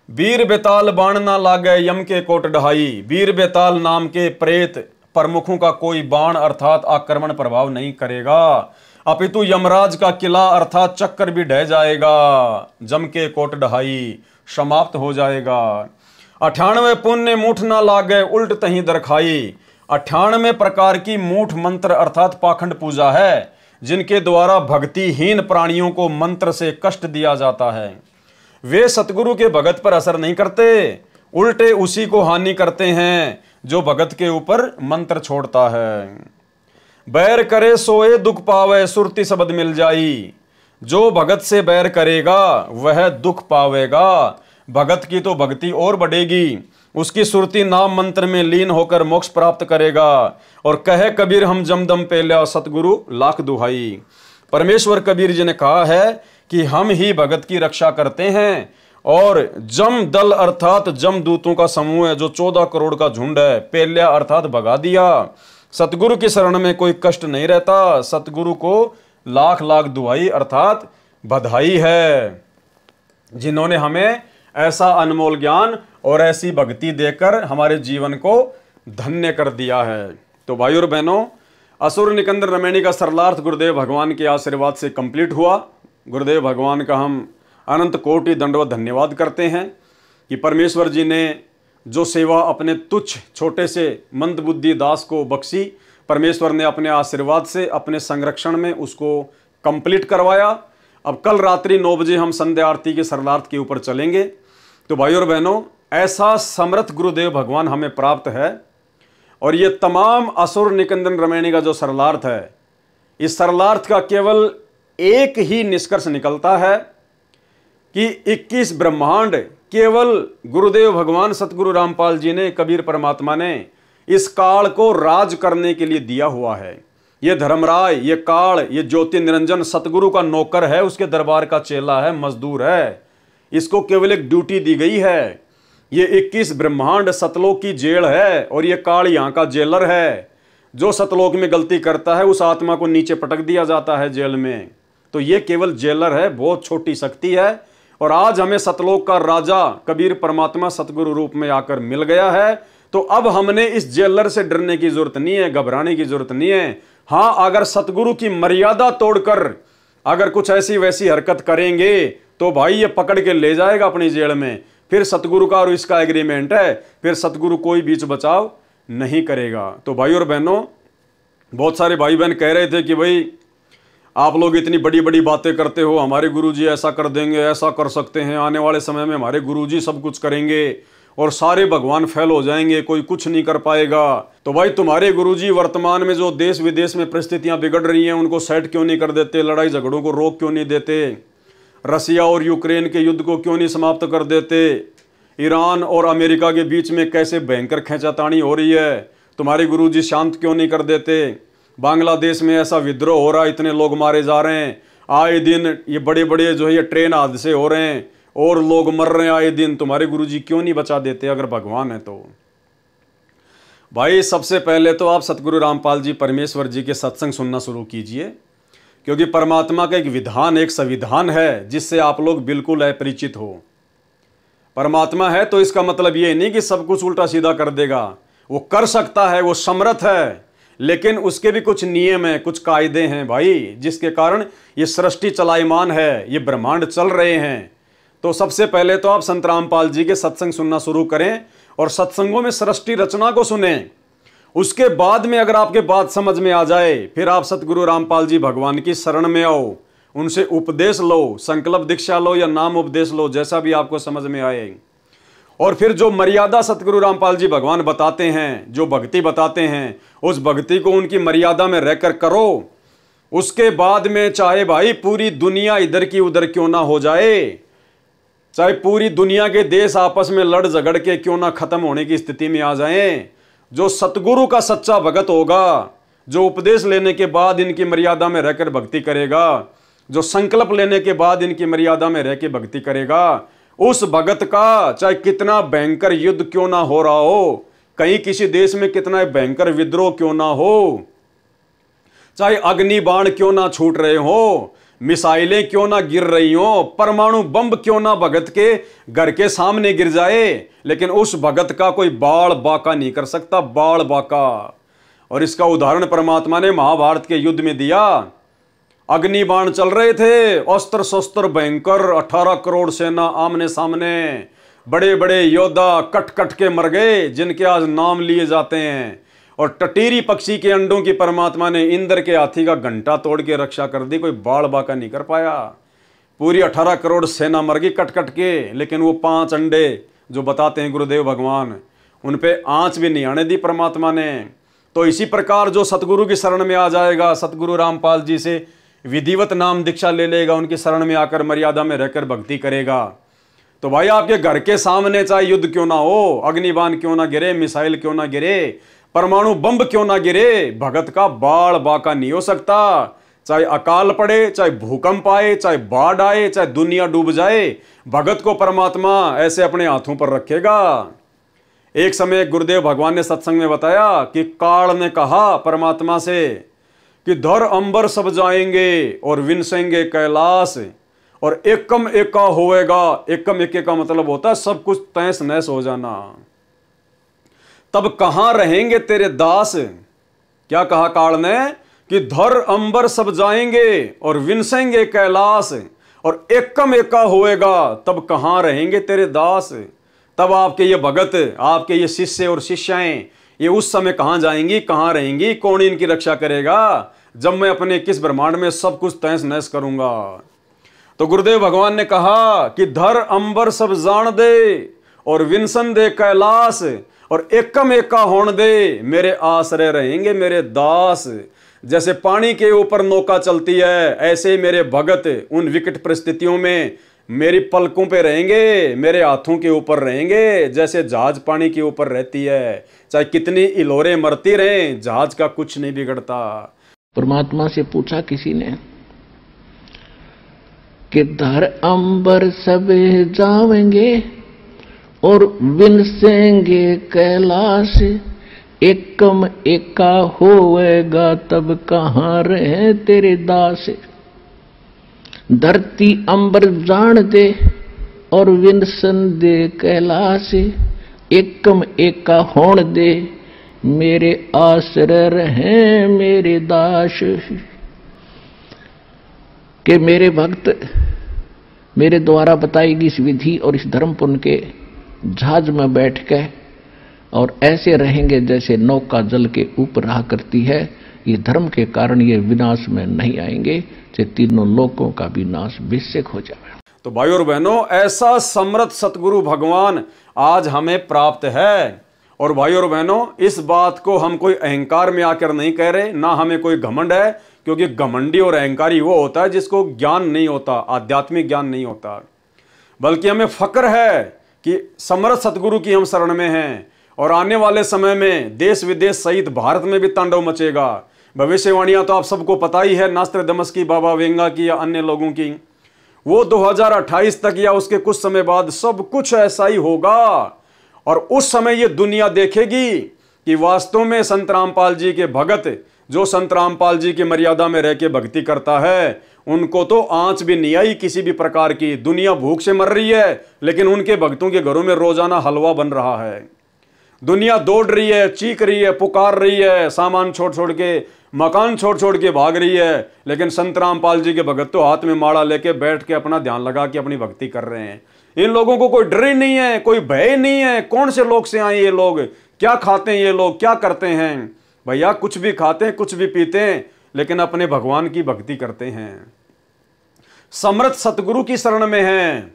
वीर बेताल बाण ना लागे, यम के कोट ढहाई। वीर बेताल नाम के प्रेत प्रमुखों का कोई बाण अर्थात आक्रमण प्रभाव नहीं करेगा, अपितु यमराज का किला अर्थात चक्कर भी ढह जाएगा। जम के कोट ढहाई, समाप्त हो जाएगा। 98 पुण्य मूठ ना लागे, उल्ट तही दरखाई। 98 प्रकार की मूठ मंत्र अर्थात पाखंड पूजा है, जिनके द्वारा भक्तिहीन प्राणियों को मंत्र से कष्ट दिया जाता है। वे सतगुरु के भगत पर असर नहीं करते, उल्टे उसी को हानि करते हैं जो भगत के ऊपर मंत्र छोड़ता है। बैर करे सोए दुख पावे, सुरती शब्द मिल जाई। जो भगत से बैर करेगा वह दुख पावेगा। भगत की तो भक्ति और बढ़ेगी, उसकी सुरती नाम मंत्र में लीन होकर मोक्ष प्राप्त करेगा। और कहे कबीर हम जमदम पेल्या, सतगुरु लाख दुहाई। परमेश्वर कबीर जी ने कहा है कि हम ही भगत की रक्षा करते हैं। और जम दल अर्थात जम दूतों का समूह है, जो 14 करोड़ का झुंड है। पेल्या अर्थात भगा दिया। सतगुरु की शरण में कोई कष्ट नहीं रहता। सतगुरु को लाख लाख दुहाई अर्थात बधाई है, जिन्होंने हमें ऐसा अनमोल ज्ञान और ऐसी भक्ति देकर हमारे जीवन को धन्य कर दिया है। तो भाइयों और बहनों, असुर निकंदन रमैनी का सरलार्थ गुरुदेव भगवान के आशीर्वाद से कंप्लीट हुआ। गुरुदेव भगवान का हम अनंत कोटि दंडवत धन्यवाद करते हैं कि परमेश्वर जी ने जो सेवा अपने तुच्छ छोटे से मंदबुद्धि दास को बख्शी, परमेश्वर ने अपने आशीर्वाद से अपने संरक्षण में उसको कंप्लीट करवाया। अब कल रात्रि 9 बजे हम संध्या आरती के सरलार्थ के ऊपर चलेंगे। तो भाइयों और बहनों, ऐसा समर्थ गुरुदेव भगवान हमें प्राप्त है। और ये तमाम असुर निकंदन रमैनी का जो सरलार्थ है, इस सरलार्थ का केवल एक ही निष्कर्ष निकलता है कि 21 ब्रह्मांड केवल गुरुदेव भगवान सतगुरु रामपाल जी ने, कबीर परमात्मा ने इस काल को राज करने के लिए दिया हुआ है। ये धर्मराय, ये काल, ये ज्योति निरंजन सतगुरु का नौकर है, उसके दरबार का चेला है, मजदूर है। इसको केवल एक ड्यूटी दी गई है। ये 21 ब्रह्मांड सतलोक की जेल है और ये काल यहाँ का जेलर है। जो सतलोक में गलती करता है उस आत्मा को नीचे पटक दिया जाता है जेल में। तो ये केवल जेलर है, बहुत छोटी शक्ति है। और आज हमें सतलोक का राजा कबीर परमात्मा सतगुरु रूप में आकर मिल गया है। तो अब हमने इस जेलर से डरने की जरूरत नहीं है, घबराने की जरूरत नहीं है। हाँ, अगर सतगुरु की मर्यादा तोड़कर अगर कुछ ऐसी वैसी हरकत करेंगे तो भाई ये पकड़ के ले जाएगा अपनी जेल में। फिर सतगुरु का और इसका एग्रीमेंट है, फिर सतगुरु कोई बीच बचाव नहीं करेगा। तो भाई और बहनों, बहुत सारे भाई बहन कह रहे थे कि भाई आप लोग इतनी बड़ी बड़ी बातें करते हो, हमारे गुरुजी ऐसा कर देंगे, ऐसा कर सकते हैं, आने वाले समय में हमारे गुरुजी सब कुछ करेंगे और सारे भगवान फेल हो जाएंगे, कोई कुछ नहीं कर पाएगा। तो भाई तुम्हारे गुरुजी वर्तमान में जो देश विदेश में परिस्थितियां बिगड़ रही हैं उनको सेट क्यों नहीं कर देते, लड़ाई झगड़ों को रोक क्यों नहीं देते, रसिया और यूक्रेन के युद्ध को क्यों नहीं समाप्त कर देते, ईरान और अमेरिका के बीच में कैसे भयंकर खींचातानी हो रही है, तुम्हारे गुरुजी शांत क्यों नहीं कर देते, बांग्लादेश में ऐसा विद्रोह हो रहा है, इतने लोग मारे जा रहे हैं, आए दिन ये बड़े बड़े जो है ये ट्रेन हादसे हो रहे हैं और लोग मर रहे हैं आए दिन, तुम्हारे गुरुजी क्यों नहीं बचा देते अगर भगवान है तो? भाई सबसे पहले तो आप सतगुरु रामपाल जी परमेश्वर जी के सत्संग सुनना शुरू कीजिए, क्योंकि परमात्मा का एक विधान, एक संविधान है जिससे आप लोग बिल्कुल अपरिचित हो। परमात्मा है तो इसका मतलब ये नहीं कि सब कुछ उल्टा सीधा कर देगा, वो कर सकता है, वो समर्थ है, लेकिन उसके भी कुछ नियम हैं, कुछ कायदे हैं भाई, जिसके कारण ये सृष्टि चलायमान है, ये ब्रह्मांड चल रहे हैं। तो सबसे पहले तो आप संत रामपाल जी के सत्संग सुनना शुरू करें और सत्संगों में सृष्टि रचना को सुने। उसके बाद में अगर आपके बात समझ में आ जाए, फिर आप सतगुरु रामपाल जी भगवान की शरण में आओ, उनसे उपदेश लो, संकल्प दीक्षा लो या नाम उपदेश लो, जैसा भी आपको समझ में आए। और फिर जो मर्यादा सतगुरु रामपाल जी भगवान बताते हैं, जो भक्ति बताते हैं, उस भक्ति को उनकी मर्यादा में रहकर करो। उसके बाद में चाहे भाई पूरी दुनिया इधर की उधर क्यों ना हो जाए, चाहे पूरी दुनिया के देश आपस में लड़ झगड़ के क्यों ना खत्म होने की स्थिति में आ जाएं, जो सतगुरु का सच्चा भगत होगा, जो उपदेश लेने के बाद इनकी मर्यादा में रहकर भक्ति करेगा, जो संकल्प लेने के बाद इनकी मर्यादा में रह के भक्ति करेगा, उस भगत का चाहे कितना भयंकर युद्ध क्यों ना हो रहा हो, कहीं किसी देश में कितना भयंकर विद्रोह क्यों ना हो, चाहे अग्नि बाण क्यों ना छूट रहे हो, मिसाइलें क्यों ना गिर रही हो, परमाणु बम क्यों ना भगत के घर के सामने गिर जाए, लेकिन उस भगत का कोई बाल बाका नहीं कर सकता, बाल बाका। और इसका उदाहरण परमात्मा ने महाभारत के युद्ध में दिया। अग्नि बाण चल रहे थे, अस्त्र शस्त्र भयंकर, 18 करोड़ सेना आमने सामने, बड़े बड़े योद्धा कट कट के मर गए, जिनके आज नाम लिए जाते हैं। और टटीरी पक्षी के अंडों की परमात्मा ने इंद्र के हाथी का घंटा तोड़ के रक्षा कर दी, कोई बाल बाका नहीं कर पाया। पूरी 18 करोड़ सेना मर गई कट कट के, लेकिन वो 5 अंडे जो बताते हैं गुरुदेव भगवान, उन पे आंच भी नहीं आने दी परमात्मा ने। तो इसी प्रकार जो सतगुरु की शरण में आ जाएगा, सतगुरु रामपाल जी से विधिवत नाम दीक्षा ले लेगा, उनकी शरण में आकर मर्यादा में रहकर भक्ति करेगा, तो भाई आपके घर के सामने चाहे युद्ध क्यों ना हो, अग्निबाण क्यों ना गिरे, मिसाइल क्यों ना गिरे, परमाणु बम क्यों ना गिरे, भगत का बाल बाका नहीं हो सकता। चाहे अकाल पड़े, चाहे भूकंप आए, चाहे बाढ़ आए, चाहे दुनिया डूब जाए, भगत को परमात्मा ऐसे अपने हाथों पर रखेगा। एक समय गुरुदेव भगवान ने सत्संग में बताया कि काल ने कहा परमात्मा से कि धर अंबर सब जाएंगे और विनसेंगे कैलाश, और एकम एका होएगा। एकम एके का मतलब होता है सब कुछ तैस नैस हो जाना। तब कहां रहेंगे तेरे दास? क्या कहा काल ने कि धर अंबर सब जाएंगे और विनसेंगे कैलाश, और एकम एका होएगा, तब कहां रहेंगे तेरे दास? तब आपके ये भगत, आपके ये शिष्य और शिष्याएं, ये उस समय कहां जाएंगी, कहां रहेंगी, कौन इनकी रक्षा करेगा जब मैं अपने किस ब्रह्मांड में सब कुछ तहस नहस करूंगा? तो गुरुदेव भगवान ने कहा कि धर अंबर सब जान दे और विनसन दे कैलाश, और एकम एका होण दे, मेरे आश्रय रहेंगे मेरे दास। जैसे पानी के ऊपर नौका चलती है, ऐसे मेरे भगत उन विकट परिस्थितियों में मेरी पलकों पे रहेंगे, मेरे हाथों के ऊपर रहेंगे, जैसे जहाज पानी के ऊपर रहती है, चाहे कितनी इलोरे मरती रहें, जहाज का कुछ नहीं बिगड़ता। परमात्मा से पूछा किसी ने कि धर अंबर सब जावेंगे और विनसेंगे कैलाश, एकम एका होएगा, तब कहां रहे तेरे दास? धरती अंबर जान दे और विनसन दे कैलाश, एकम एका होण दे, मेरे आश्रय रहे मेरे दास। कि मेरे भक्त मेरे द्वारा बताई गई इस विधि और इस धर्म पुण्य के जहाज में बैठ के और ऐसे रहेंगे जैसे नौका जल के ऊपर रहा करती है। ये धर्म के कारण ये विनाश में नहीं आएंगे, चाहे तीनों लोकों का भी नाश बेशक हो जाए। तो भाई और बहनों, ऐसा समर्थ सतगुरु भगवान आज हमें प्राप्त है। और भाई और बहनों, इस बात को हम कोई अहंकार में आकर नहीं कह रहे, ना हमें कोई घमंड है, क्योंकि घमंडी और अहंकारी वो होता है जिसको ज्ञान नहीं होता, आध्यात्मिक ज्ञान नहीं होता। बल्कि हमें फक्र है कि समर्थ सतगुरु की हम शरण में हैं, और आने वाले समय में देश विदेश सहित भारत में भी तांडव मचेगा। भविष्यवाणियां तो आप सबको पता ही है, नास्ट्राडामस की, बाबा वेंगा की या अन्य लोगों की। वो 2028 तक या उसके कुछ समय बाद सब कुछ ऐसा ही होगा। और उस समय ये दुनिया देखेगी कि वास्तव में संत रामपाल जी के भगत, जो संत रामपाल जी की मर्यादा में रह के भक्ति करता है, उनको तो आंच भी नहीं आई किसी भी प्रकार की। दुनिया भूख से मर रही है, लेकिन उनके भक्तों के घरों में रोजाना हलवा बन रहा है। दुनिया दौड़ रही है, चीख रही है, पुकार रही है, सामान छोड़ छोड़ के, मकान छोड़ छोड़ के भाग रही है, लेकिन संत रामपाल जी के भगत तो हाथ में माला लेके बैठ के अपना ध्यान लगा के अपनी भक्ति कर रहे हैं। इन लोगों को कोई डर ही नहीं है, कोई भय नहीं है। कौन से लोग से आए ये लोग, क्या खाते हैं ये लोग, क्या करते हैं? भैया कुछ भी खाते हैं, कुछ भी पीते हैं, लेकिन अपने भगवान की भक्ति करते हैं। समर्थ सतगुरु की शरण में हैं,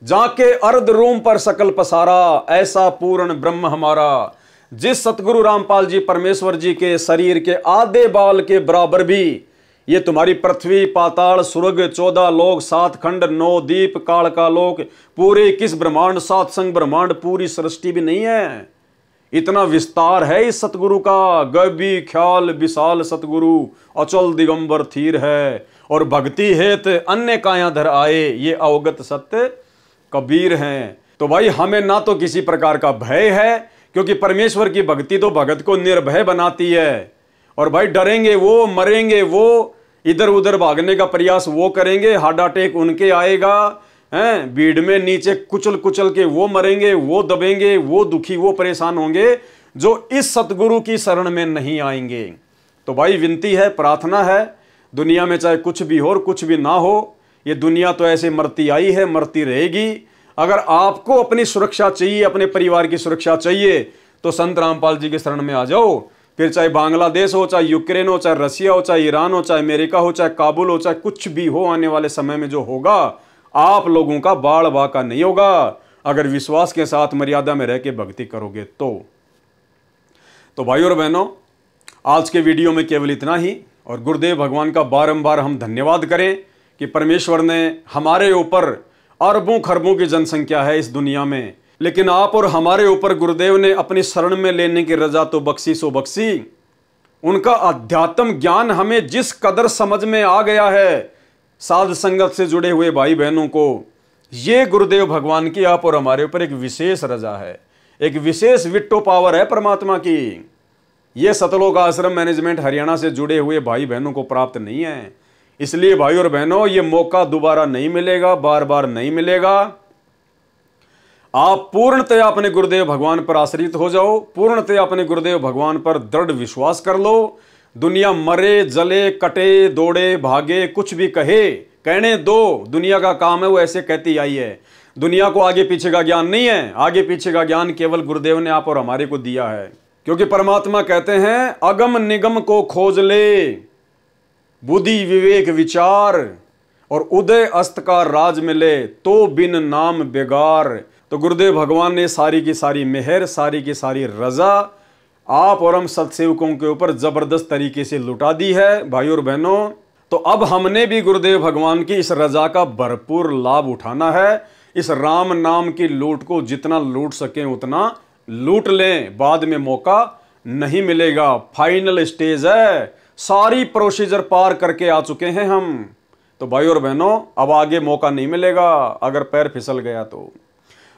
जाके अर्ध रोम पर सकल पसारा, ऐसा पूर्ण ब्रह्म हमारा। जिस सतगुरु रामपाल जी परमेश्वर जी के शरीर के आधे बाल के बराबर भी ये तुम्हारी पृथ्वी, पाताल, स्वर्ग, 14 लोक, 7 खंड, 9 दीप, काल का लोक, पूरे 21 ब्रह्मांड, 7 संग ब्रह्मांड, पूरी सृष्टि भी नहीं है। इतना विस्तार है इस सतगुरु का। गभी ख्याल विशाल सतगुरु, अचल दिगंबर थीर है। और भक्ति हेत अन्य कायाधर आए, ये अवगत सत्य कबीर हैं। तो भाई हमें ना तो किसी प्रकार का भय है, क्योंकि परमेश्वर की भक्ति तो भगत को निर्भय बनाती है। और भाई डरेंगे वो, मरेंगे वो, इधर उधर भागने का प्रयास वो करेंगे, हार्ट अटैक उनके आएगा, हैं भीड़ में नीचे कुचल कुचल के वो मरेंगे, वो दबेंगे, वो दुखी, वो परेशान होंगे, जो इस सतगुरु की शरण में नहीं आएंगे। तो भाई विनती है, प्रार्थना है, दुनिया में चाहे कुछ भी हो और कुछ भी ना हो, ये दुनिया तो ऐसे मरती आई है, मरती रहेगी। अगर आपको अपनी सुरक्षा चाहिए, अपने परिवार की सुरक्षा चाहिए, तो संत रामपाल जी के शरण में आ जाओ। फिर चाहे बांग्लादेश हो, चाहे यूक्रेन हो, चाहे रसिया हो, चाहे ईरान हो, चाहे अमेरिका हो, चाहे काबुल हो, चाहे कुछ भी हो, आने वाले समय में जो होगा आप लोगों का बाढ़ बाका नहीं होगा, अगर विश्वास के साथ मर्यादा में रह के भक्ति करोगे तो भाइयों और बहनों, आज के वीडियो में केवल इतना ही। और गुरुदेव भगवान का बारंबार हम धन्यवाद करें कि परमेश्वर ने हमारे ऊपर, अरबों खरबों की जनसंख्या है इस दुनिया में, लेकिन आप और हमारे ऊपर गुरुदेव ने अपनी शरण में लेने की रजा तो बख्शी सो बख्शी। उनका अध्यात्म ज्ञान हमें जिस कदर समझ में आ गया है, साध संगत से जुड़े हुए भाई बहनों को, ये गुरुदेव भगवान की आप और हमारे ऊपर एक विशेष रजा है, एक विशेष विट्टो पावर है परमात्मा की। ये सतलोक आश्रम मैनेजमेंट हरियाणा से जुड़े हुए भाई बहनों को प्राप्त नहीं है। इसलिए भाई और बहनों, ये मौका दोबारा नहीं मिलेगा, बार बार नहीं मिलेगा। आप पूर्णतया अपने गुरुदेव भगवान पर आश्रित हो जाओ, पूर्णतया अपने गुरुदेव भगवान पर दृढ़ विश्वास कर लो। दुनिया मरे, जले, कटे, दौड़े, भागे, कुछ भी कहे, कहने दो, दुनिया का काम है, वो ऐसे कहती आई है। दुनिया को आगे पीछे का ज्ञान नहीं है, आगे पीछे का ज्ञान केवल गुरुदेव ने आप और हमारे को दिया है। क्योंकि परमात्मा कहते हैं, अगम निगम को खोज ले, बुद्धि विवेक विचार, और उदय अस्त का राज मिले, तो बिन नाम बेगार। तो गुरुदेव भगवान ने सारी की सारी मेहर, सारी की सारी रजा आप और हम सत्सेवकों के ऊपर जबरदस्त तरीके से लुटा दी है भाई और बहनों। तो अब हमने भी गुरुदेव भगवान की इस रजा का भरपूर लाभ उठाना है। इस राम नाम की लूट को जितना लूट सकें उतना लूट लें, बाद में मौका नहीं मिलेगा। फाइनल स्टेज है, सारी प्रोसीजर पार करके आ चुके हैं हम। तो भाई और बहनों, अब आगे मौका नहीं मिलेगा अगर पैर फिसल गया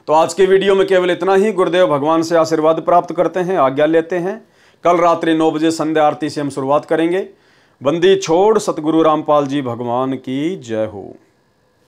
तो आज के वीडियो में केवल इतना ही। गुरुदेव भगवान से आशीर्वाद प्राप्त करते हैं, आज्ञा लेते हैं। कल रात्रि 9 बजे संध्या आरती से हम शुरुआत करेंगे। बंदी छोड़ सतगुरु रामपाल जी भगवान की जय हो।